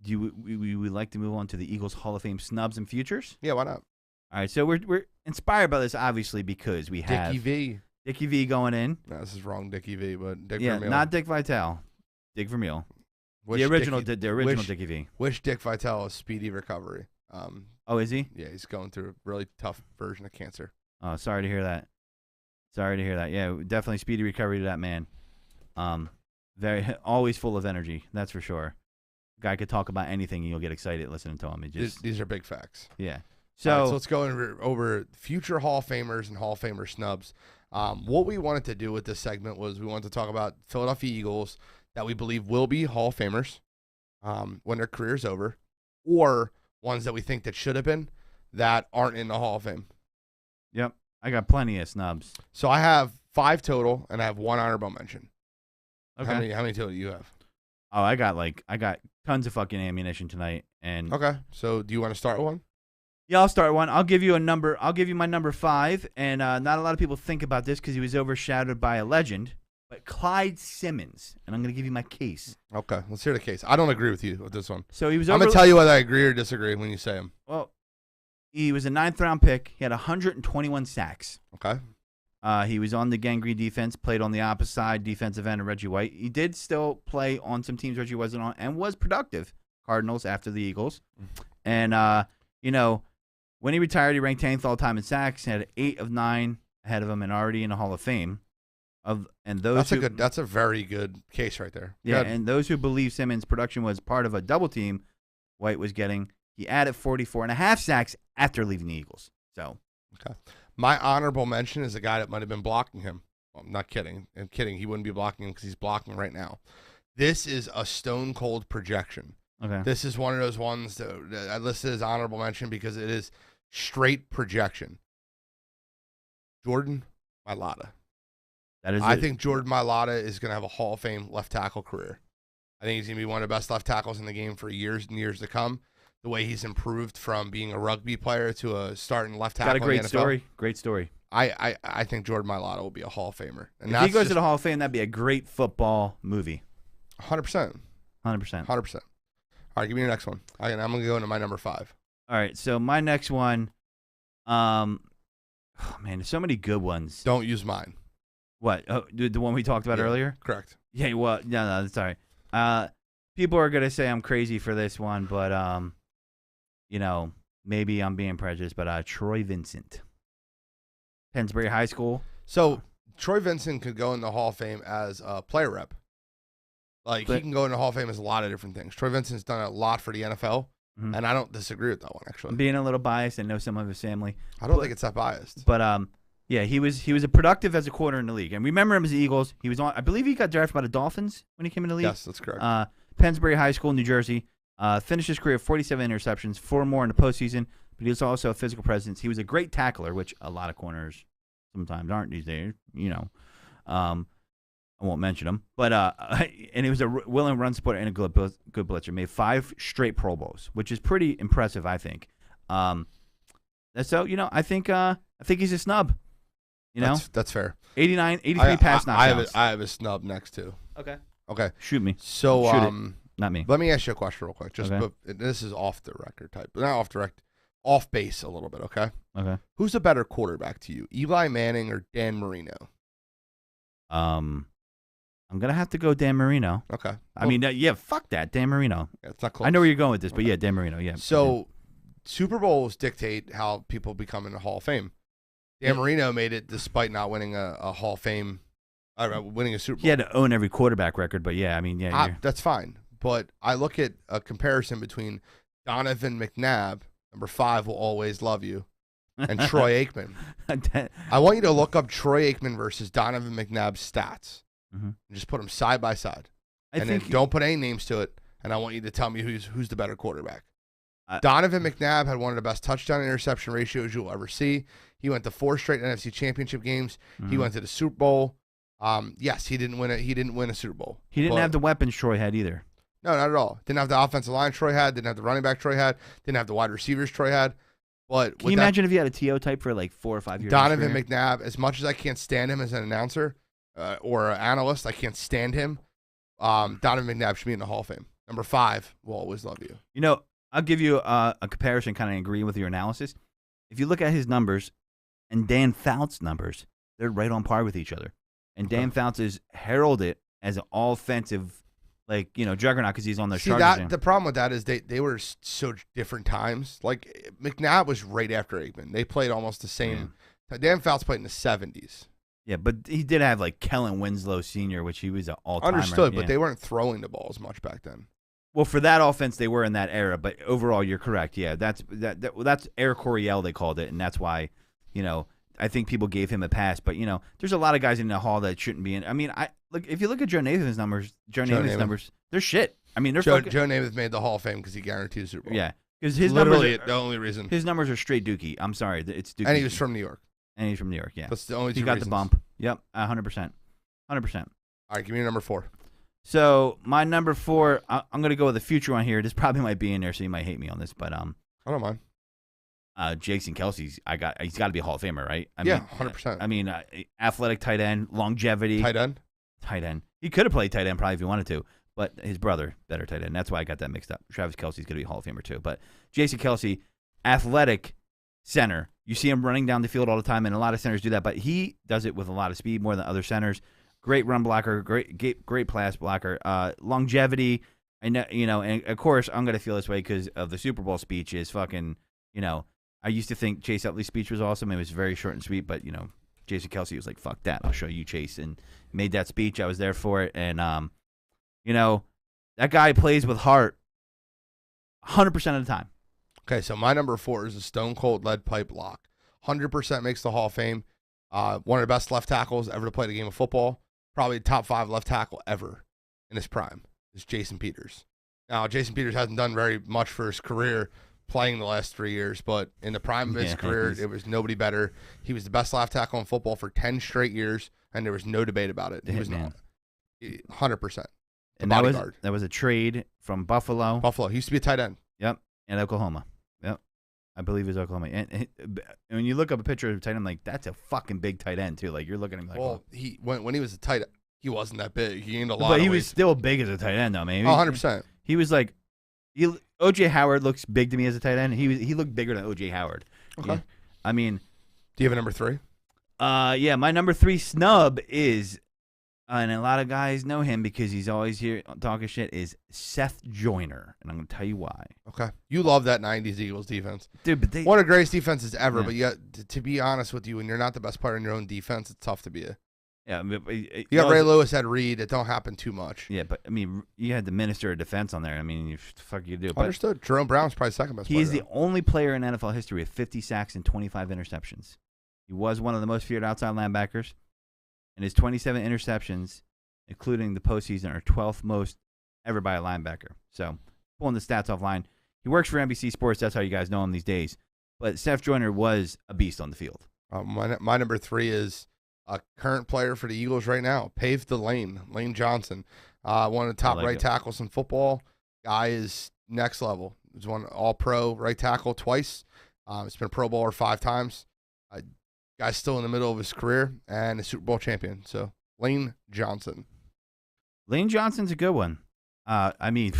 do we would like to move on to the Eagles Hall of Fame snubs and futures? Yeah, why not? All right, so we're inspired by this obviously because we have Dickie V. V going in. No, this is wrong, Dickie V, but Dick Yeah, Vermeil. not Dick Vitale. Dick Vermeil. Wish The original Wish- Dickie V. Wish Dick Vitale a speedy recovery. Oh, is he? Yeah, he's going through a really tough version of cancer. Oh, sorry to hear that. Sorry to hear that. Yeah, definitely speedy recovery to that man. Very always full of energy. That's for sure. Guy could talk about anything and you'll get excited listening to him. It just These are big facts. yeah. All right, So let's go over future Hall of Famers and Hall of Famer snubs. What we wanted to do with this segment was we wanted to talk about Philadelphia Eagles that we believe will be Hall of Famers when their career's over, or ones that we think that should have been that aren't in the Hall of Fame. yep, I got plenty of snubs. So I have 5 total, and I have 1 honorable mention. Okay. How many total do you have? Oh, I got tons of fucking ammunition tonight, and Okay. So do you want to start with one? yeah, I'll start one. I'll give you a number. I'll give you my number 5, and not a lot of people think about this because he was overshadowed by a legend, but Clyde Simmons, and I'm gonna give you my case. Okay. Let's hear the case. I don't agree with you with this one. So he was I'm over. going to tell you whether I agree or disagree when you say them. Well, he was a 9th round pick. He had 121 sacks. Okay. He was on the Gangrene defense, played on the opposite side, defensive end of Reggie White. He did still play on some teams Reggie wasn't on, and was productive. Cardinals after the Eagles, and when he retired, he ranked 10th all time in sacks. He had 8 of 9 ahead of him, and already in the Hall of Fame. That's a very good case right there. Yeah, Good. and those who believe Simmons' production was part of a double team White was getting, he added 44.5 sacks after leaving the Eagles. So, Okay. My honorable mention is a guy that might have been blocking him. Well, I'm not kidding. I'm kidding. He wouldn't be blocking him because he's blocking right now. This is a stone cold projection. okay. This is one of those ones that I listed as honorable mention because it is straight projection. Jordan Mailata. That is I think Jordan Mailata is going to have a Hall of Fame left tackle career. I think he's going to be one of the best left tackles in the game for years and years to come. The way he's improved from being a rugby player to a starting left tackle. got a great in the NFL. story. Great story. I think Jordan Mailata will be a Hall of Famer. And If he goes to the Hall of Fame, that'd be a great football movie. 100%. 100%. 100%. All right, give me your next one. I'm going to go into my number 5. All right, so my next one, oh man, there's so many good ones. Don't use mine. What? Oh, the one we talked about Yeah, earlier? Correct. Yeah, well, no, that's all right. People are going to say I'm crazy for this one, but, maybe I'm being prejudiced, but Troy Vincent. Pennsbury High School. So Troy Vincent could go in the Hall of Fame as a player rep. He can go in the Hall of Fame as a lot of different things. Troy Vincent's done a lot for the NFL, and I don't disagree with that one, actually. I'm being a little biased and know some of his family. I don't think it's that biased. But, yeah, he was a productive as a corner in the league. And remember him as the Eagles. He was on, I believe he got drafted by the Dolphins when he came in the league. Yes, that's correct. Pennsbury High School, New Jersey. Finished his career with 47 interceptions, 4 more in the postseason, but he was also a physical presence. He was a great tackler, which a lot of corners sometimes aren't these days, I won't mention him. But and he was a willing run supporter and a good blitzer. Made 5 straight Pro Bowls, which is pretty impressive, I think. So, I think he's a snub. That's fair. 83 pass knockdowns. I have a snub next to. Okay. Shoot me. So, Shoot it. Not me. let me ask you a question real quick. Okay. This is off the record type, not off the record, off base a little bit. Okay. Okay. Who's a better quarterback to you, Eli Manning or Dan Marino? I'm gonna have to go Dan Marino. Okay. I mean, fuck that, Dan Marino. Yeah, it's not close. I know where you're going with this, but yeah, Dan Marino. Yeah. So, Super Bowls dictate how people become in the Hall of Fame. Dan Marino made it despite not winning a Hall of Fame, winning a Super Bowl. He had to own every quarterback record, but yeah, I mean, yeah. That's fine. But I look at a comparison between Donovan McNabb, number 5, will always love you, and Troy Aikman. I want you to look up Troy Aikman versus Donovan McNabb's stats and just put them side by side. Then don't put any names to it, and I want you to tell me who's the better quarterback. Donovan McNabb had one of the best touchdown interception ratios you'll ever see. He went to 4 straight NFC Championship games. He went to the Super Bowl. Yes, he didn't win a Super Bowl. He didn't have the weapons Troy had either. No, not at all. Didn't have the offensive line Troy had. Didn't have the running back Troy had. Didn't have the wide receivers Troy had. But can you imagine if he had a TO type for like 4 or 5 years? Donovan McNabb, as much as I can't stand him as an announcer or an analyst, I can't stand him. Donovan McNabb should be in the Hall of Fame. Number 5 will always love you. I'll give you a comparison, kind of agreeing with your analysis. If you look at his numbers and Dan Fouts' numbers, they're right on par with each other. And Dan Fouts is heralded as an all-offensive, juggernaut because he's on the Chargers. The problem with that is they were so different times. Like, McNabb was right after Aikman. They played almost the same. Yeah. Dan Fouts played in the 70s. Yeah, but he did have, Kellen Winslow Sr., which he was an all-timer. Understood, but they weren't throwing the ball as much back then. Well, for that offense, they were in that era, but overall, you're correct. Yeah, that's Air Coryell, they called it, and that's why, I think people gave him a pass. But there's a lot of guys in the Hall that shouldn't be in. I mean, if you look at Joe Namath's numbers, numbers, they're shit. I mean, they're Joe Namath made the Hall of Fame because he guaranteed the Super Bowl. Yeah, because his literally numbers the only reason. His numbers are straight Dookie. I'm sorry, it's Dookie. And he was from New York. Yeah. That's the only. He two got reasons. the bump. Yep, 100%. All right, give me your number 4. So my number 4, I'm gonna go with the future one here. This probably might be in there, so you might hate me on this, but I don't mind. Jason Kelsey's he's got to be a Hall of Famer, right? I mean, mean, 100%. I mean, athletic tight end, longevity. Tight end. He could have played tight end probably if he wanted to, but his brother better tight end. That's why I got that mixed up. Travis Kelsey's gonna be a Hall of Famer too, but Jason Kelsey, athletic center. You see him running down the field all the time, and a lot of centers do that, but he does it with a lot of speed more than other centers. Great run blocker, great pass blocker, longevity. I know, and of course I'm gonna feel this way because of the Super Bowl speech is fucking. I used to think Chase Utley's speech was awesome. It was very short and sweet, but Jason Kelsey was like, "Fuck that, I'll show you, Chase," and made that speech. I was there for it, and that guy plays with heart, 100% of the time. Okay, so my number 4 is a Stone Cold Lead Pipe Lock. 100% makes the Hall of Fame. One of the best left tackles ever to play the game of football. Probably top 5 left tackle ever in his prime is Jason Peters. Now, Jason Peters hasn't done very much for his career, playing the last 3 years, but in the prime of his career, it was nobody better. He was the best left tackle in football for 10 straight years, and there was no debate about it. He was not 100%. And that was a trade from Buffalo. Buffalo. He used to be a tight end. Yep. And Oklahoma. Yep. I believe it's Oklahoma. And when you look up a picture of a tight end, like, that's a fucking big tight end, too. Like, you're looking at him like, well, when he was a tight end, he wasn't that big. He gained a lot but of he weight. was still big as a tight end, though, man. 100%. He was like, O.J. Howard looks big to me as a tight end. He looked bigger than O.J. Howard. Okay. Yeah. I mean. Do you have a number 3? Yeah, my number 3 snub is, and a lot of guys know him because he's always here talking shit, is Seth Joyner. And I'm going to tell you why. Okay. You love that 90s Eagles defense. Dude, but one of the greatest defenses ever, Yeah. but to be honest with you, when you're not the best player in your own defense, it's tough to be a. Yeah, you got Ray Lewis, Ed Reed. It don't happen too much. Yeah, but I mean, you had the minister of defense on there. I mean, fuck you do. But understood. Jerome Brown's probably second best. He is the only player in NFL history with 50 sacks and 25 interceptions. He was one of the most feared outside linebackers, and his 27 interceptions, including the postseason, are 12th most ever by a linebacker. So, pulling the stats offline, he works for NBC Sports. That's how you guys know him these days. But Seth Joyner was a beast on the field. My number 3 is a current player for the Eagles right now, paved the lane, Lane Johnson. One of the top right tackles in football. Guy is next level. He's won All-Pro right tackle twice. He's been a Pro Bowler 5 times. Guy's still in the middle of his career and a Super Bowl champion. So, Lane Johnson. Lane Johnson's a good one. I mean,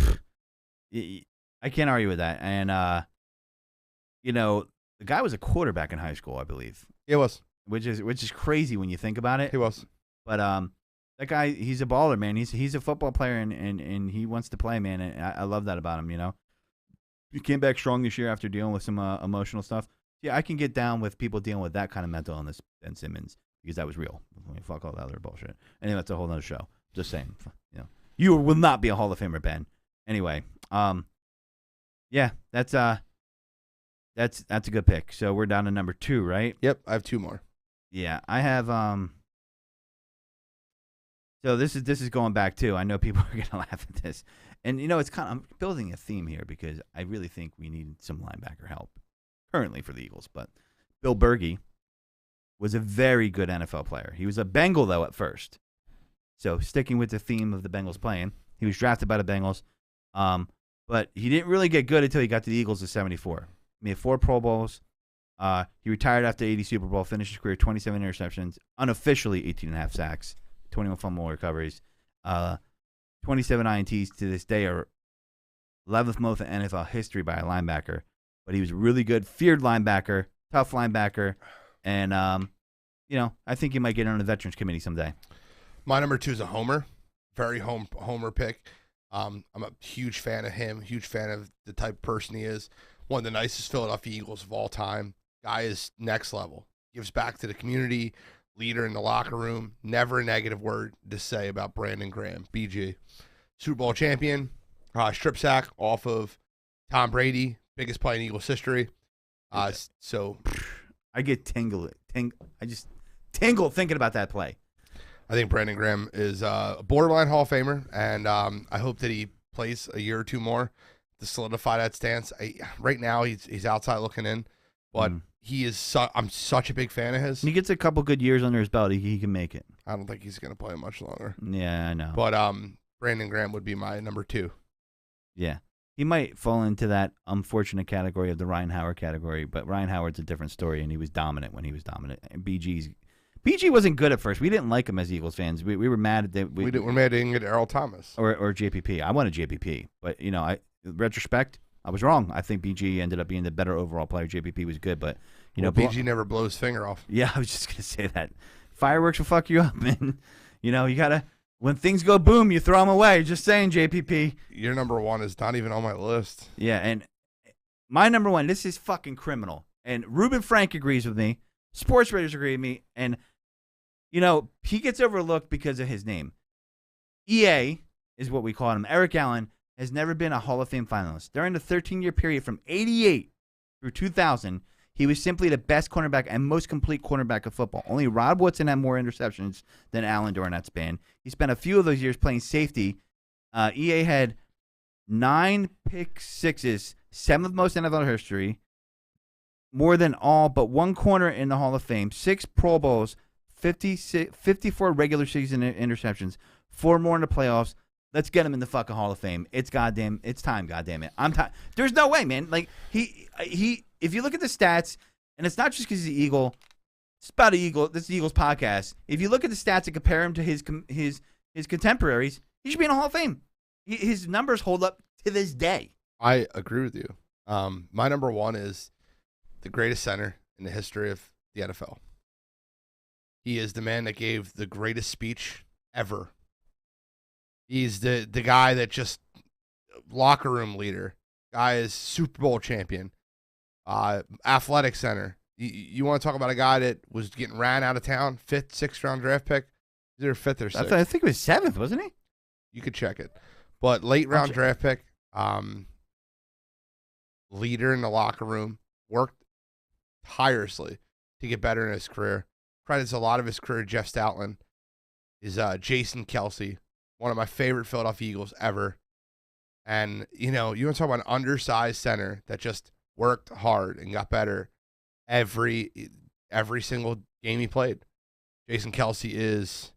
I can't argue with that. And, you know, the guy was a quarterback in high school, I believe. He was. Which is crazy when you think about it. He was. But that guy, he's a baller, man. He's a football player, and he wants to play, man. And I love that about him, you know. He came back strong this year after dealing with some emotional stuff. Yeah, I can get down with people dealing with that kind of mental illness, Ben Simmons, because that was real. I mean, fuck all that other bullshit. Anyway, that's a whole other show. Just saying, you know, you will not be a Hall of Famer, Ben. Anyway, yeah, that's a good pick. So we're down to number 2, right? Yep, I have 2 more. Yeah, I have So this is going back too. I know people are gonna laugh at this, and you know I'm building a theme here because I really think we need some linebacker help currently for the Eagles. But Bill Bergey was a very good NFL player. He was a Bengal though at first. So sticking with the theme of the Bengals playing, he was drafted by the Bengals, but he didn't really get good until he got to the Eagles in '74. He made 4 Pro Bowls. He retired after 80 Super Bowl, finished his career 27 interceptions, unofficially 18.5 sacks, 21 fumble recoveries, 27 INTs to this day are 11th most in NFL history by a linebacker. But he was really good, feared linebacker, tough linebacker, and you know, I think he might get on the Veterans Committee someday. My number 2 is a homer, very homer pick. I'm a huge fan of him, huge fan of the type of person he is. One of the nicest Philadelphia Eagles of all time. Guy is next level. Gives back to the community, leader in the locker room. Never a negative word to say about Brandon Graham, BG. Super Bowl champion, strip sack off of Tom Brady, biggest play in Eagles history. So I get I just tingle thinking about that play. I think Brandon Graham is a borderline Hall of Famer, and I hope that he plays a year or 2 more to solidify that stance. Right now, he's outside looking in, but he is. I'm such a big fan of his. When he gets a couple good years under his belt, he can make it. I don't think he's going to play much longer. Yeah, I know. But Brandon Graham would be my number 2. Yeah. He might fall into that unfortunate category of the Ryan Howard category, but Ryan Howard's a different story, and he was dominant when he was dominant. And BG wasn't good at first. We didn't like him as Eagles fans. We were mad at that. We're mad at didn't get Earl Thomas or JPP. I wanted JPP, but you know, in retrospect, I was wrong. I think BG ended up being the better overall player. JPP was good, but you know, BG never blows his finger off. Yeah, I was just gonna say that. Fireworks will fuck you up, man. You know, you gotta. When things go boom, you throw them away. Just saying, JPP. Your number 1 is not even on my list. Yeah, and my number 1, this is fucking criminal. And Reuben Frank agrees with me. Sports Raiders agree with me. And, you know, he gets overlooked because of his name. EA is what we call him. Eric Allen has never been a Hall of Fame finalist. During the 13-year period from 88 through 2000, he was simply the best cornerback and most complete cornerback of football. Only Rod Woodson had more interceptions than Allen during that span. He spent a few of those years playing safety. EA had 9 pick sixes 7th most in NFL history, more than all but one corner in the Hall of Fame, 6 Pro Bowls, 54 regular season interceptions, 4 more in the playoffs. Let's get him in the fucking Hall of Fame. It's time, goddamn it. I'm tired. There's no way, man. Like he. If you look at the stats, and it's not just because he's an Eagle. It's about an Eagle. This is the Eagles podcast. If you look at the stats and compare him to his contemporaries, he should be in the Hall of Fame. His numbers hold up to this day. I agree with you. My number 1 is the greatest center in the history of the NFL. He is the man that gave the greatest speech ever. He's the guy that just locker room leader. Guy is Super Bowl champion. Athletic center. You want to talk about a guy that was getting ran out of town? 5th, 6th round draft pick? Either 5th or 6th. I think it was 7th, wasn't he? You could check it. But late round draft pick. Leader in the locker room. Worked tirelessly to get better in his career. Credits a lot of his career to Jeff Stoutland. Is Jason Kelce. One of my favorite Philadelphia Eagles ever. And, you want to talk about an undersized center that just worked hard and got better every single game he played. Jason Kelce is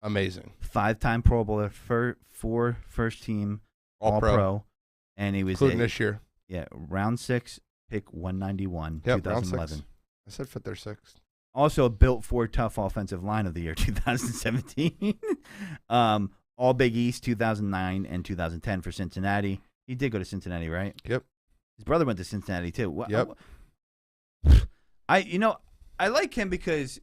amazing. 5-time Pro Bowler, 4 first team All-Pro. And he was including this year. Yeah, round 6, pick 191, yep, 2011. Round 6. I said 5th or 6th. Also built for tough offensive line of the year 2017. All Big East 2009 and 2010 for Cincinnati. He did go to Cincinnati, right? Yep. His brother went to Cincinnati too. Yep. I like him because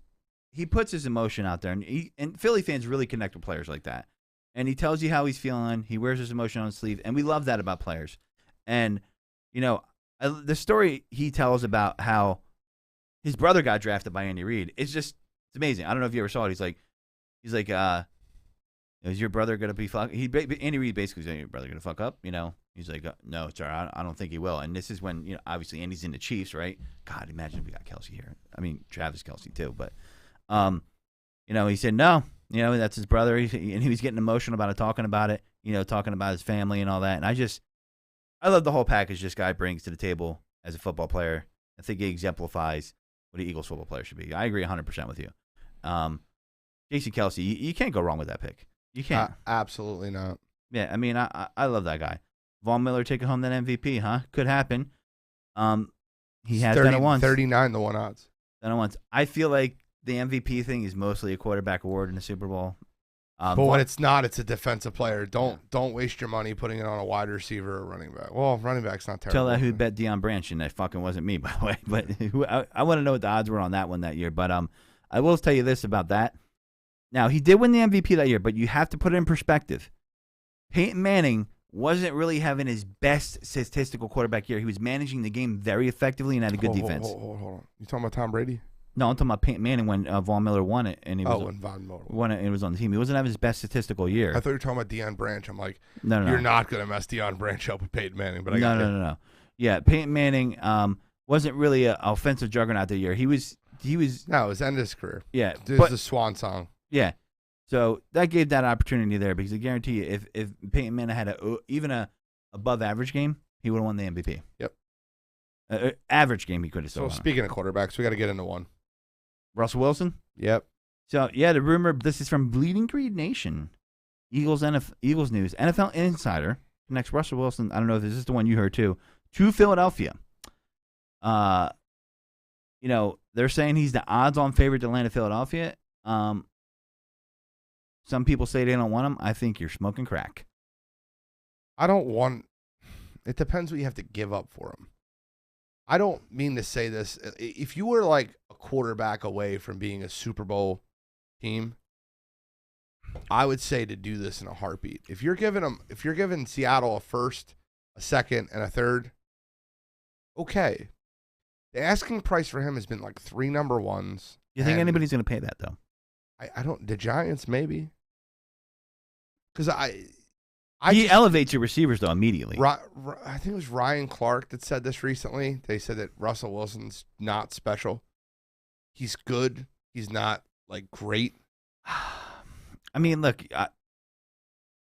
he puts his emotion out there, and Philly fans really connect with players like that. And he tells you how he's feeling. He wears his emotion on his sleeve, and we love that about players. And the story he tells about how his brother got drafted by Andy Reid, it's amazing. I don't know if you ever saw it. He's like, is your brother gonna be fuck? Andy Reid basically said, your brother gonna fuck up? He's like, no, sorry, I don't think he will. And this is when obviously Andy's in the Chiefs, right? God, imagine if we got Kelce here. I mean, Travis Kelce too, but he said no. That's his brother, and he was getting emotional about it, talking about it. Talking about his family and all that. And I love the whole package this guy brings to the table as a football player. I think he exemplifies what an Eagles football player should be. I agree 100% with you. Jason Kelce, you can't go wrong with that pick. You can't. Absolutely not. Yeah, I mean, I love that guy. Von Miller taking home that MVP, huh? Could happen. He has done it once. 39 to 1 odds. Done it once. I feel like the MVP thing is mostly a quarterback award in the Super Bowl. But when it's not, it's a defensive player. Don't waste your money putting it on a wide receiver or running back. Well, running back's not terrible. Tell that who bet Deion Branch, and that fucking wasn't me, by the way. But I want to know what the odds were on that one that year. But I will tell you this about that. Now, he did win the MVP that year, but you have to put it in perspective. Peyton Manning wasn't really having his best statistical quarterback year. He was managing the game very effectively and had a good defense. Hold on. You talking about Tom Brady? No, I'm talking about Peyton Manning when Von Miller won it, and when Von Miller won it, and it was on the team. He wasn't having his best statistical year. I thought you were talking about Deion Branch. I'm like, no. You're not going to mess Deion Branch up with Peyton Manning. But I got no. Yeah, Peyton Manning wasn't really an offensive juggernaut that year. He was. No, it was end of his career. Yeah, this is the swan song. Yeah, so that gave that opportunity there because I guarantee you, if Peyton Manning had even a above average game, he would have won the MVP. Yep. Average game, he could have. So speaking of quarterbacks, we got to get into one. Russell Wilson? Yep. So, yeah, the rumor, this is from Bleeding Green Nation. Eagles News. NFL Insider connects Russell Wilson, I don't know if this is the one you heard too, to Philadelphia. They're saying he's the odds-on favorite to land at Philadelphia. Some people say they don't want him. I think you're smoking crack. It depends what you have to give up for him. I don't mean to say this. If you were like a quarterback away from being a Super Bowl team, I would say to do this in a heartbeat. If you're giving Seattle a first, a second, and a third, okay. The asking price for him has been like 3 number ones. You think anybody's going to pay that though? I don't. The Giants maybe. Because he elevates your receivers though immediately. I think it was Ryan Clark that said this recently. They said that Russell Wilson's not special. He's good. He's not like great. I mean, look,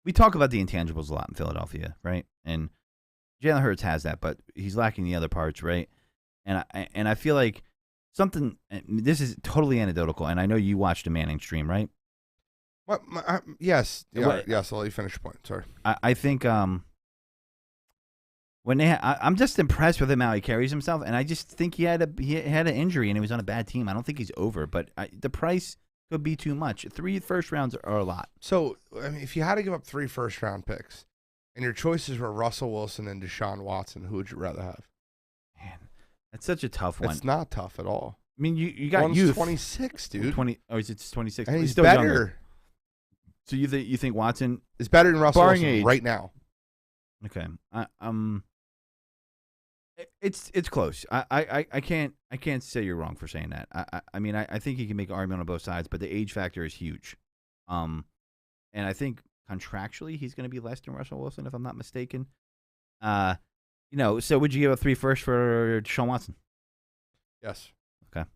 we talk about the intangibles a lot in Philadelphia, right? And Jalen Hurts has that, but he's lacking the other parts, right? And I feel like something. This is totally anecdotal, and I know you watched the Manning stream, right? What? Yes. Yeah, What- yes. I'll let you finish your point. Sorry. I think when I'm just impressed with him how he carries himself, and I just think he had an injury and he was on a bad team. I don't think he's over, but the price could be too much. 3 first rounds are a lot. So, I mean, if you had to give up 3 first-round picks, and your choices were Russell Wilson and Deshaun Watson, who would you rather have? Man, that's such a tough one. It's not tough at all. I mean, you got One's youth. 26, dude. 20. Oh, is it 26? And he's still better. younger. So you think Watson? He's better than Russell Barring Wilson age. right now. Okay. It's close. I can't say you're wrong for saying that. I mean I think you can make an argument on both sides, but the age factor is huge. And I think contractually he's going to be less than Russell Wilson if I'm not mistaken. So would you give up 3 first for Deshaun Watson? Yes. Okay.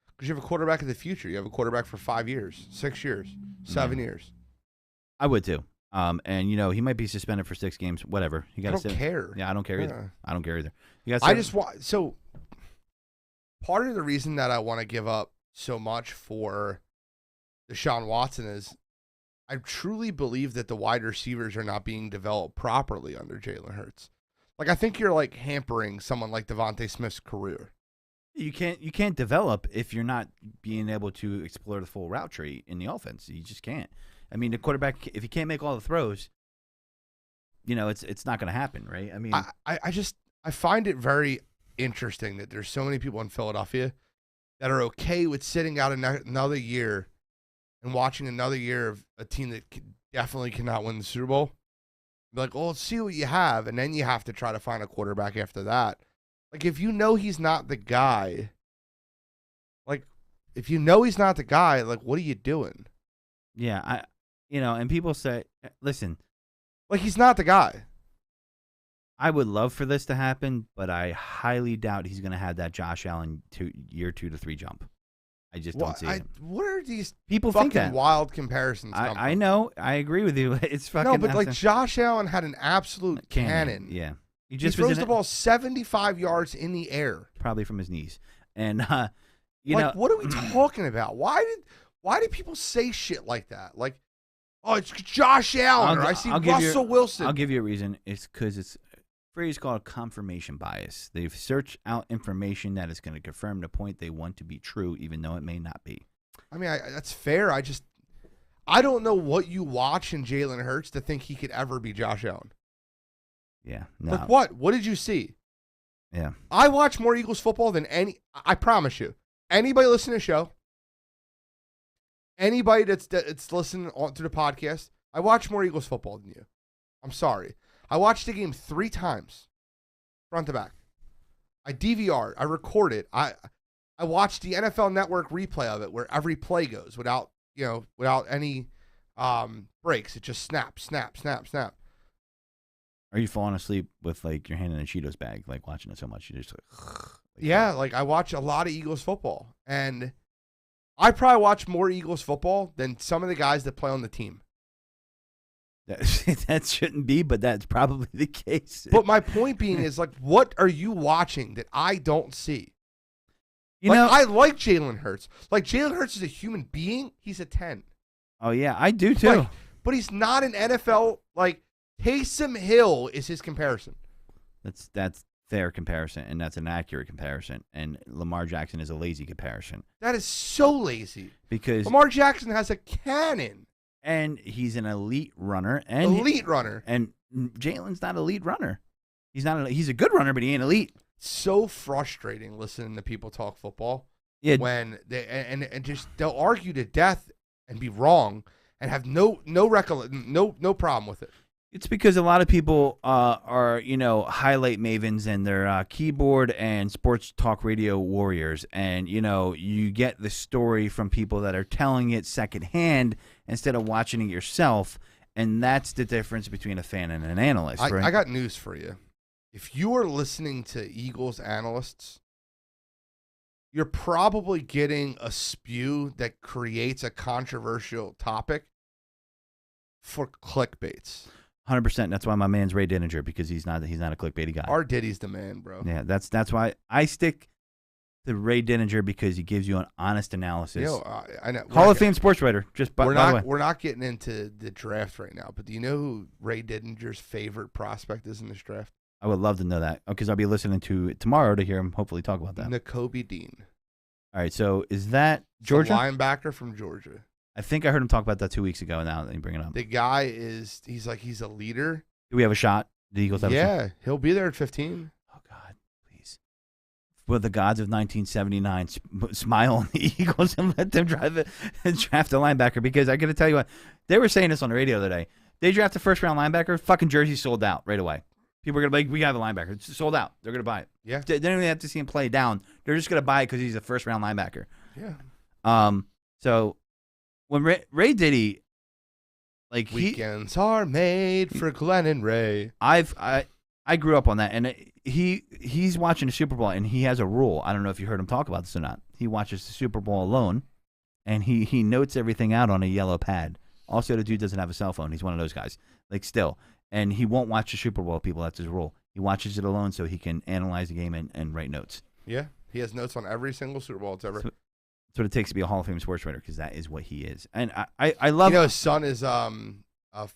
Because you have a quarterback of the future. You have a quarterback for 5 years, 6 years, 7 years. I would too. And he might be suspended for 6 games. Whatever. You I got don't care. Yeah, I don't care either. Yeah. I don't care either. You got I just want part of the reason that I want to give up so much for Deshaun Watson is I truly believe that the wide receivers are not being developed properly under Jalen Hurts. Like I think you're like hampering someone like Devontae Smith's career. You can't develop if you're not being able to explore the full route tree in the offense. You just can't. I mean, the quarterback, if he can't make all the throws, it's not going to happen, right? I mean, I find it very interesting that there's so many people in Philadelphia that are okay with sitting out another year and watching another year of a team that definitely cannot win the Super Bowl. Be like, well, let's see what you have, and then you have to try to find a quarterback after that. Like, if you know he's not the guy, like, what are you doing? yeah, and people say, listen, Like, he's not the guy. I would love for this to happen, but I highly doubt he's going to have that Josh Allen year 2 to 3 jump. I just don't see it. What are these People fucking think that. wild comparisons? come I from? know. I agree with you. It's fucking No, but like nonsense. Josh Allen had an absolute cannon. Yeah. He just throws was the ball 75 yards in the air. probably from his knees. And What are we talking about? Why did people say shit like that? Like, oh, it's Josh Allen. Or I see Russell Wilson. I'll give you a reason. It's because it's a phrase called confirmation bias. They've searched out information that is going to confirm the point they want to be true, even though it may not be. I mean, that's fair. I don't know what you watch in Jalen Hurts to think he could ever be Josh Allen. Yeah. No. Like what? What did you see? Yeah. I watch more Eagles football than I promise you. Anybody listening to the show, anybody that's listening to the podcast, I watch more Eagles football than you. I'm sorry. I watched the game 3 times, front to back. I DVR'd. I recorded. I watched the NFL Network replay of it, where every play goes without any breaks. It just snap, snap, snap, snap. Are you falling asleep with like your hand in a Cheetos bag, like watching it so much you just Yeah, like I watch a lot of Eagles football, and I probably watch more Eagles football than some of the guys that play on the team. That shouldn't be, but that's probably the case. But my point being is, like, what are you watching that I don't see? You Like, know, I like Jalen Hurts. Like, Jalen Hurts is a human being. He's a 10. oh yeah, I do too. Like, but he's not an NFL, like, Taysom Hill is his comparison. That's fair comparison, and that's an accurate comparison. And Lamar Jackson is a lazy comparison That is so lazy. because Lamar Jackson has a cannon. and he's an elite runner, and Elite runner. And Jalen's not an elite runner. He's not. He's a good runner, but he ain't elite. So frustrating listening to people talk football. Yeah, When they and just they'll argue to death and be wrong and have no problem with it. it's because a lot of people are highlight mavens and they're keyboard and sports talk radio warriors, and you get the story from people that are telling it secondhand instead of watching it yourself, and that's the difference between a fan and an analyst. Right? I got news for you. If you are listening to Eagles analysts, you're probably getting a spew that creates a controversial topic for clickbaits. 100%. That's why my man's Ray Dininger, because he's not a clickbaity guy. R. Diddy's the man, bro. Yeah, that's why I stick to Ray Dininger, because he gives you an honest analysis. You know, I know. Hall of Fame sports writer. Just by the way. We're not getting into the draft right now, but do you know who Ray Didinger's favorite prospect is in this draft? I would love to know that, because I'll be listening to it tomorrow to hear him hopefully talk about that. Nakobe Dean. All right, so is that He's a Georgia? linebacker from Georgia. I think I heard him talk about that 2 weeks ago. Now that you bring it up, The guy he's a leader. do we have a shot? The Eagles have a shot? Yeah, he'll be there at 15. Oh God, please! Will the gods of 1979 smile on the Eagles and let them drive it and draft a linebacker? Because I got to tell you what, they were saying this on the radio the other day. They draft a first-round linebacker. Fucking jersey sold out right away. People are gonna be like, we have a linebacker. It's sold out. They're gonna buy it. Yeah. They don't even have to see him play down. They're just gonna buy it because he's a first-round linebacker. Yeah. So when Ray Diddy, like Weekends are made for Glenn and Ray. I grew up on that, and he's watching the Super Bowl, and he has a rule. I don't know if you heard him talk about this or not. He watches the Super Bowl alone, and he notes everything out on a yellow pad. Also, the dude doesn't have a cell phone. He's one of those guys, like still, and he won't watch the Super Bowl. People, that's his rule. He watches it alone so he can analyze the game and write notes. Yeah, he has notes on every single Super Bowl it's ever. That's what it takes to be a Hall of Fame sports writer, because that is what he is. And I love. You know, his son is a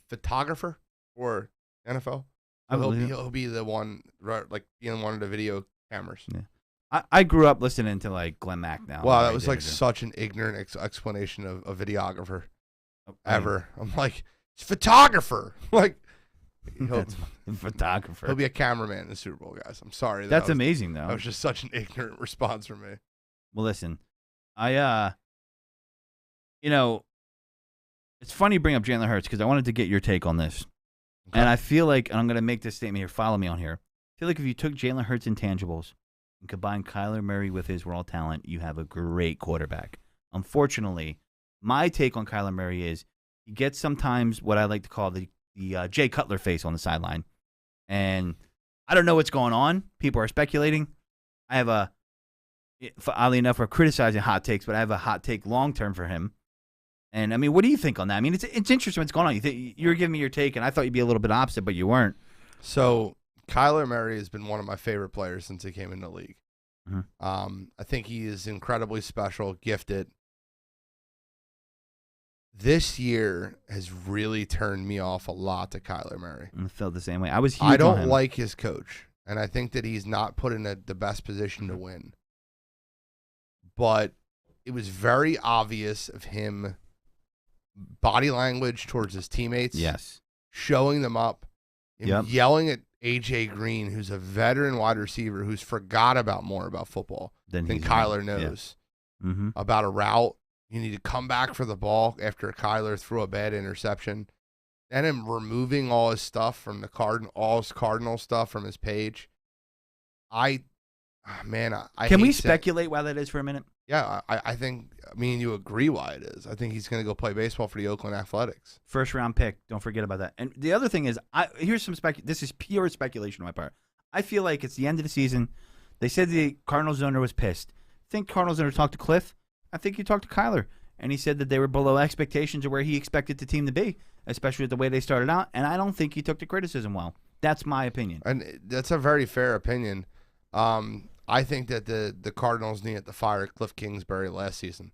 photographer for NFL. He'll be the one, like being one of the video cameras. Yeah. I grew up listening to like Glenn Mack now. Wow, that was like such an ignorant explanation of a videographer ever. I'm like, it's photographer. Like, that's photographer. He'll be a cameraman in the Super Bowl, guys. I'm sorry. That's amazing, though. That was just such an ignorant response from me. Well, listen, it's funny you bring up Jalen Hurts, because I wanted to get your take on this. Okay. And I feel like, and I'm going to make this statement here, follow me on here. I feel like if you took Jalen Hurts' intangibles and combined Kyler Murray with his raw talent, you have a great quarterback. Unfortunately, my take on Kyler Murray is he gets sometimes what I like to call the Jay Cutler face on the sideline. And I don't know what's going on. People are speculating. I have oddly enough, we're criticizing hot takes, but I have a hot take long-term for him. And, I mean, what do you think on that? I mean, it's interesting what's going on. You were giving me your take, and I thought you'd be a little bit opposite, but you weren't. So, Kyler Murray has been one of my favorite players since he came in the league. Mm-hmm. I think he is incredibly special, gifted. This year has really turned me off a lot to Kyler Murray. I felt the same way. I was huge I don't on him. like his coach, and I think that he's not put in the best position to win. But it was very obvious of him, body language towards his teammates. Yes. Showing them up. Yep. Yelling at A.J. Green, who's a veteran wide receiver who's forgot more about football than Kyler knows. Yeah. Mm-hmm. About a route. You need to come back for the ball after Kyler threw a bad interception. And him removing all his stuff from all his Cardinal stuff from his page. I Can we speculate why that is for a minute? Yeah, I think me and you agree why it is. I think he's going to go play baseball for the Oakland Athletics. First round pick. Don't forget about that. And the other thing is, here's some this is pure speculation on my part. I feel like it's the end of the season. They said the Cardinals owner was pissed. I think Cardinals owner talked to Cliff. I think you talked to Kyler, and he said that they were below expectations of where he expected the team to be, especially with the way they started out. And I don't think he took the criticism well. That's my opinion. And that's a very fair opinion. I think that the Cardinals needed to fire Cliff Kingsbury last season.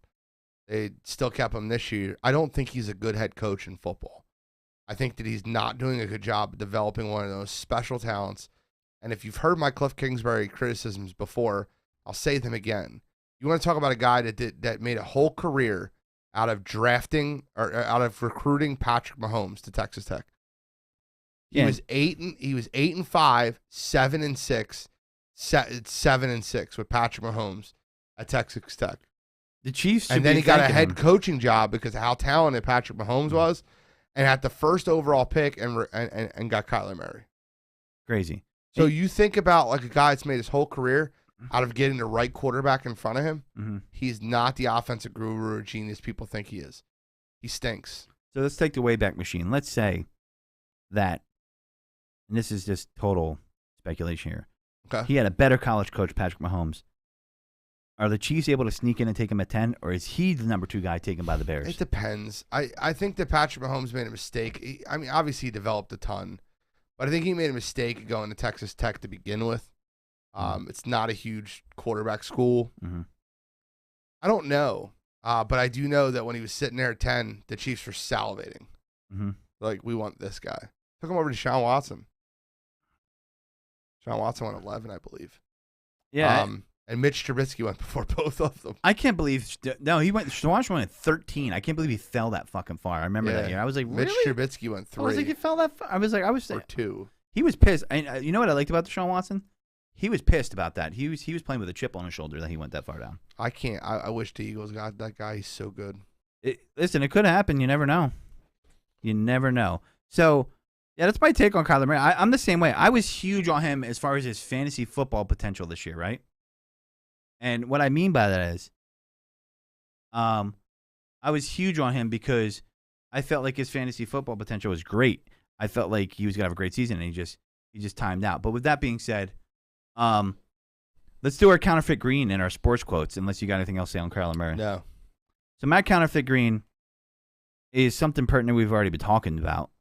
They still kept him this year. I don't think he's a good head coach in football. I think that he's not doing a good job of developing one of those special talents. And if you've heard my Cliff Kingsbury criticisms before, I'll say them again. You want to talk about a guy that made a whole career out of drafting or out of recruiting Patrick Mahomes to Texas Tech. He was 8-5, 7-6. 7-6 with Patrick Mahomes at Texas Tech. The Chiefs, and then he got a head coaching job because of how talented Patrick Mahomes was, and had the first overall pick and got Kyler Murray. Crazy. So you think about like a guy that's made his whole career out of getting the right quarterback in front of him. Mm-hmm. He's not the offensive guru or genius people think he is. He stinks. So let's take the Wayback Machine. Let's say that, and this is just total speculation here. Okay. He had a better college coach, Patrick Mahomes. are the Chiefs able to sneak in and take him at 10, or is he the number 2 guy taken by the Bears? It depends. I think that Patrick Mahomes made a mistake. I mean, obviously he developed a ton, but I think he made a mistake going to Texas Tech to begin with. It's not a huge quarterback school. Mhm. I don't know, but I do know that when he was sitting there at 10, the Chiefs were salivating. Mhm. Like, we want this guy. Took him over to Deshaun Watson. Deshaun Watson went 11, I believe. Yeah. And Mitch Trubisky went before both of them. I can't believe no, he went. Washington went at 13. I can't believe he fell that fucking far. I remember that Yeah. year. I was like, Mitch really? Trubisky went 3 I was like, he fell that far. I was or 2. he was pissed. And you know what I liked about Deshaun Watson? He was pissed about that. He was playing with a chip on his shoulder that he went that far down. I can't. I wish the Eagles got that guy. He's so good. Listen, it could happen. You never know. You never know. So, yeah, that's my take on Kyler Murray. I'm the same way. I was huge on him as far as his fantasy football potential this year, right? And what I mean by that is, I was huge on him because I felt like his fantasy football potential was great. I felt like he was gonna have a great season, and he just timed out. But with that being said, let's do our counterfeit green and our sports quotes. Unless you got anything else to say on Kyler Murray. No. So my counterfeit green is something pertinent we've already been talking about.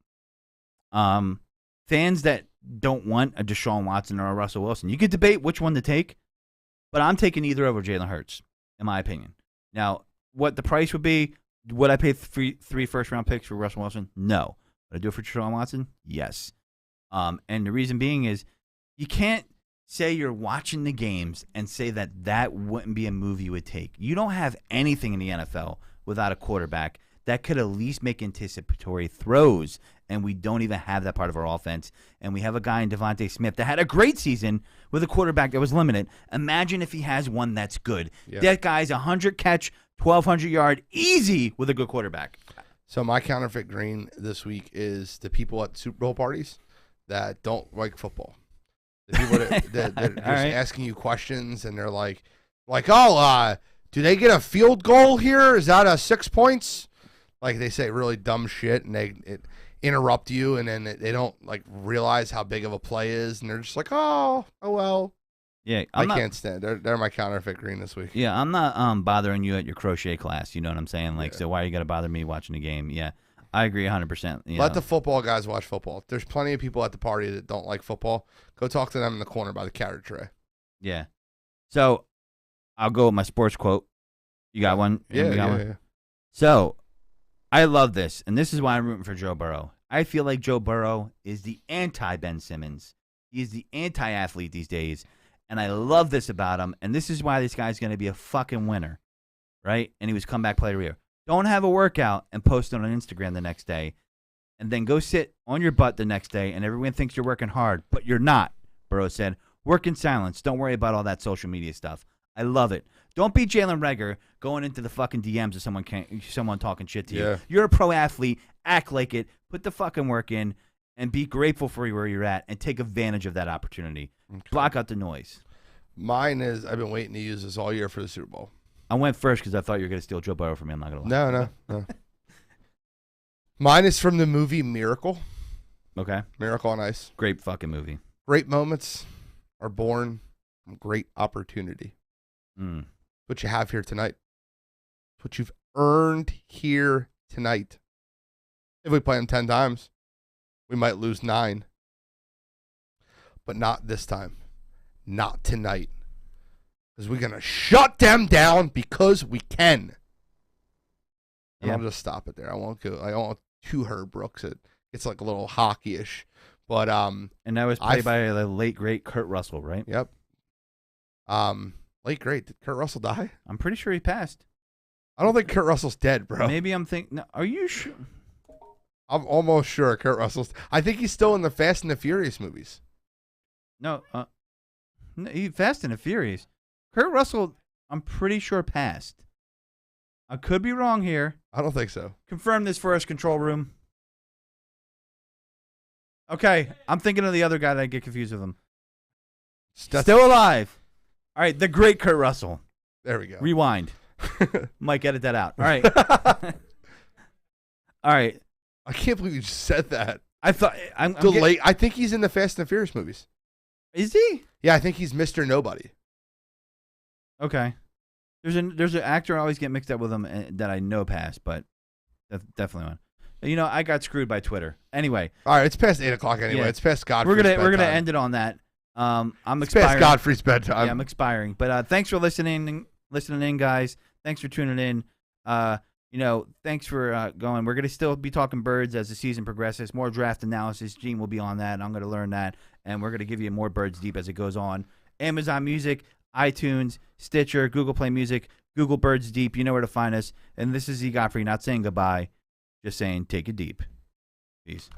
Fans that don't want a Deshaun Watson or a Russell Wilson, you could debate which one to take, but I'm taking either over Jalen Hurts, in my opinion. Now, what the price would be, would I pay three first-round picks for Russell Wilson? No. Would I do it for Deshaun Watson? Yes. And the reason being is you can't say you're watching the games and say that wouldn't be a move you would take. You don't have anything in the NFL without a quarterback that could at least make anticipatory throws, and we don't even have that part of our offense. And we have a guy in Devontae Smith that had a great season with a quarterback that was limited. Imagine if he has one that's good. Yeah. That guy's 100-catch, 1,200-yard, easy with a good quarterback. So my counterfeit green this week is the people at Super Bowl parties that don't like football. The people that are just right. asking you questions, and they're like, oh, do they get a field goal here? Is that a 6 points? Like, they say really dumb shit, and they interrupt you, and then they don't like realize how big of a play is, and they're just like, oh well. Yeah, I can't stand. They're my counterfeit green this week. Yeah, I'm not bothering you at your crochet class. You know what I'm saying? Like, Yeah. so why are you gonna bother me watching the game? Yeah, I agree 100%. Let the football guys watch football. There's plenty of people at the party that don't like football. Go talk to them in the corner by the carrot tray. Yeah. So I'll go with my sports quote. You got one? You got one? Yeah. So I love this, and this is why I'm rooting for Joe Burrow. I feel like Joe Burrow is the anti-Ben Simmons. He's the anti-athlete these days, and I love this about him, and this is why this guy's going to be a fucking winner, right? And he was comeback player of the year. Don't have a workout and post it on Instagram the next day, and then go sit on your butt the next day, and everyone thinks you're working hard, but you're not, Burrow said. Work in silence. Don't worry about all that social media stuff. I love it. Don't be Jalen Reagor going into the fucking DMs of someone talking shit to you. Yeah. You're a pro athlete. Act like it. Put the fucking work in and be grateful for where you're at and take advantage of that opportunity. Okay. Block out the noise. Mine is, I've been waiting to use this all year for the Super Bowl. I went first because I thought you were going to steal Joe Burrow from me. I'm not going to lie. No. Mine is from the movie Miracle. Okay. Miracle on Ice. Great fucking movie. Great moments are born from great opportunity. Mm. What you have here tonight. What you've earned here tonight. If we play them 10 times, we might lose 9. But not this time. Not tonight. Because we're going to shut them down because we can. And Yeah. I'll just stop it there. I won't go to Herb Brooks. It's like a little hockey-ish. But And that was played by the late, great Kurt Russell, right? Yep. Late great. Did Kurt Russell die? I'm pretty sure he passed. I don't think Kurt Russell's dead, bro. Maybe I'm thinking. No, are you sure? I'm almost sure Kurt Russell's. I think he's still in the Fast and the Furious movies. No. Fast and the Furious. Kurt Russell, I'm pretty sure passed. I could be wrong here. I don't think so. Confirm this for us, control room. Okay, I'm thinking of the other guy that I get confused with him. Still alive. All right, the great Kurt Russell. There we go. Rewind. Mike, edit that out. All right. All right. I can't believe you just said that. I thought I'm I think he's in the Fast and the Furious movies. Is he? Yeah, I think he's Mr. Nobody. Okay. There's an actor I always get mixed up with him that I know passed, but that's definitely one. You know, I got screwed by Twitter. Anyway, All right, it's past 8 o'clock anyway. Yeah. It's past Godfrey's we're gonna bedtime. end it on that. I'm It's expiring. past Godfrey's bedtime. Yeah, I'm expiring. But thanks for listening in, guys. Thanks for tuning in. You know, thanks for going. We're gonna still be talking birds as the season progresses. More draft analysis. Gene will be on that. I'm gonna learn that, and we're gonna give you more Birds Deep as it goes on. Amazon Music, iTunes, Stitcher, Google Play Music, Google Birds Deep. You know where to find us. And this is Z Godfrey, not saying goodbye, just saying take it deep. Peace.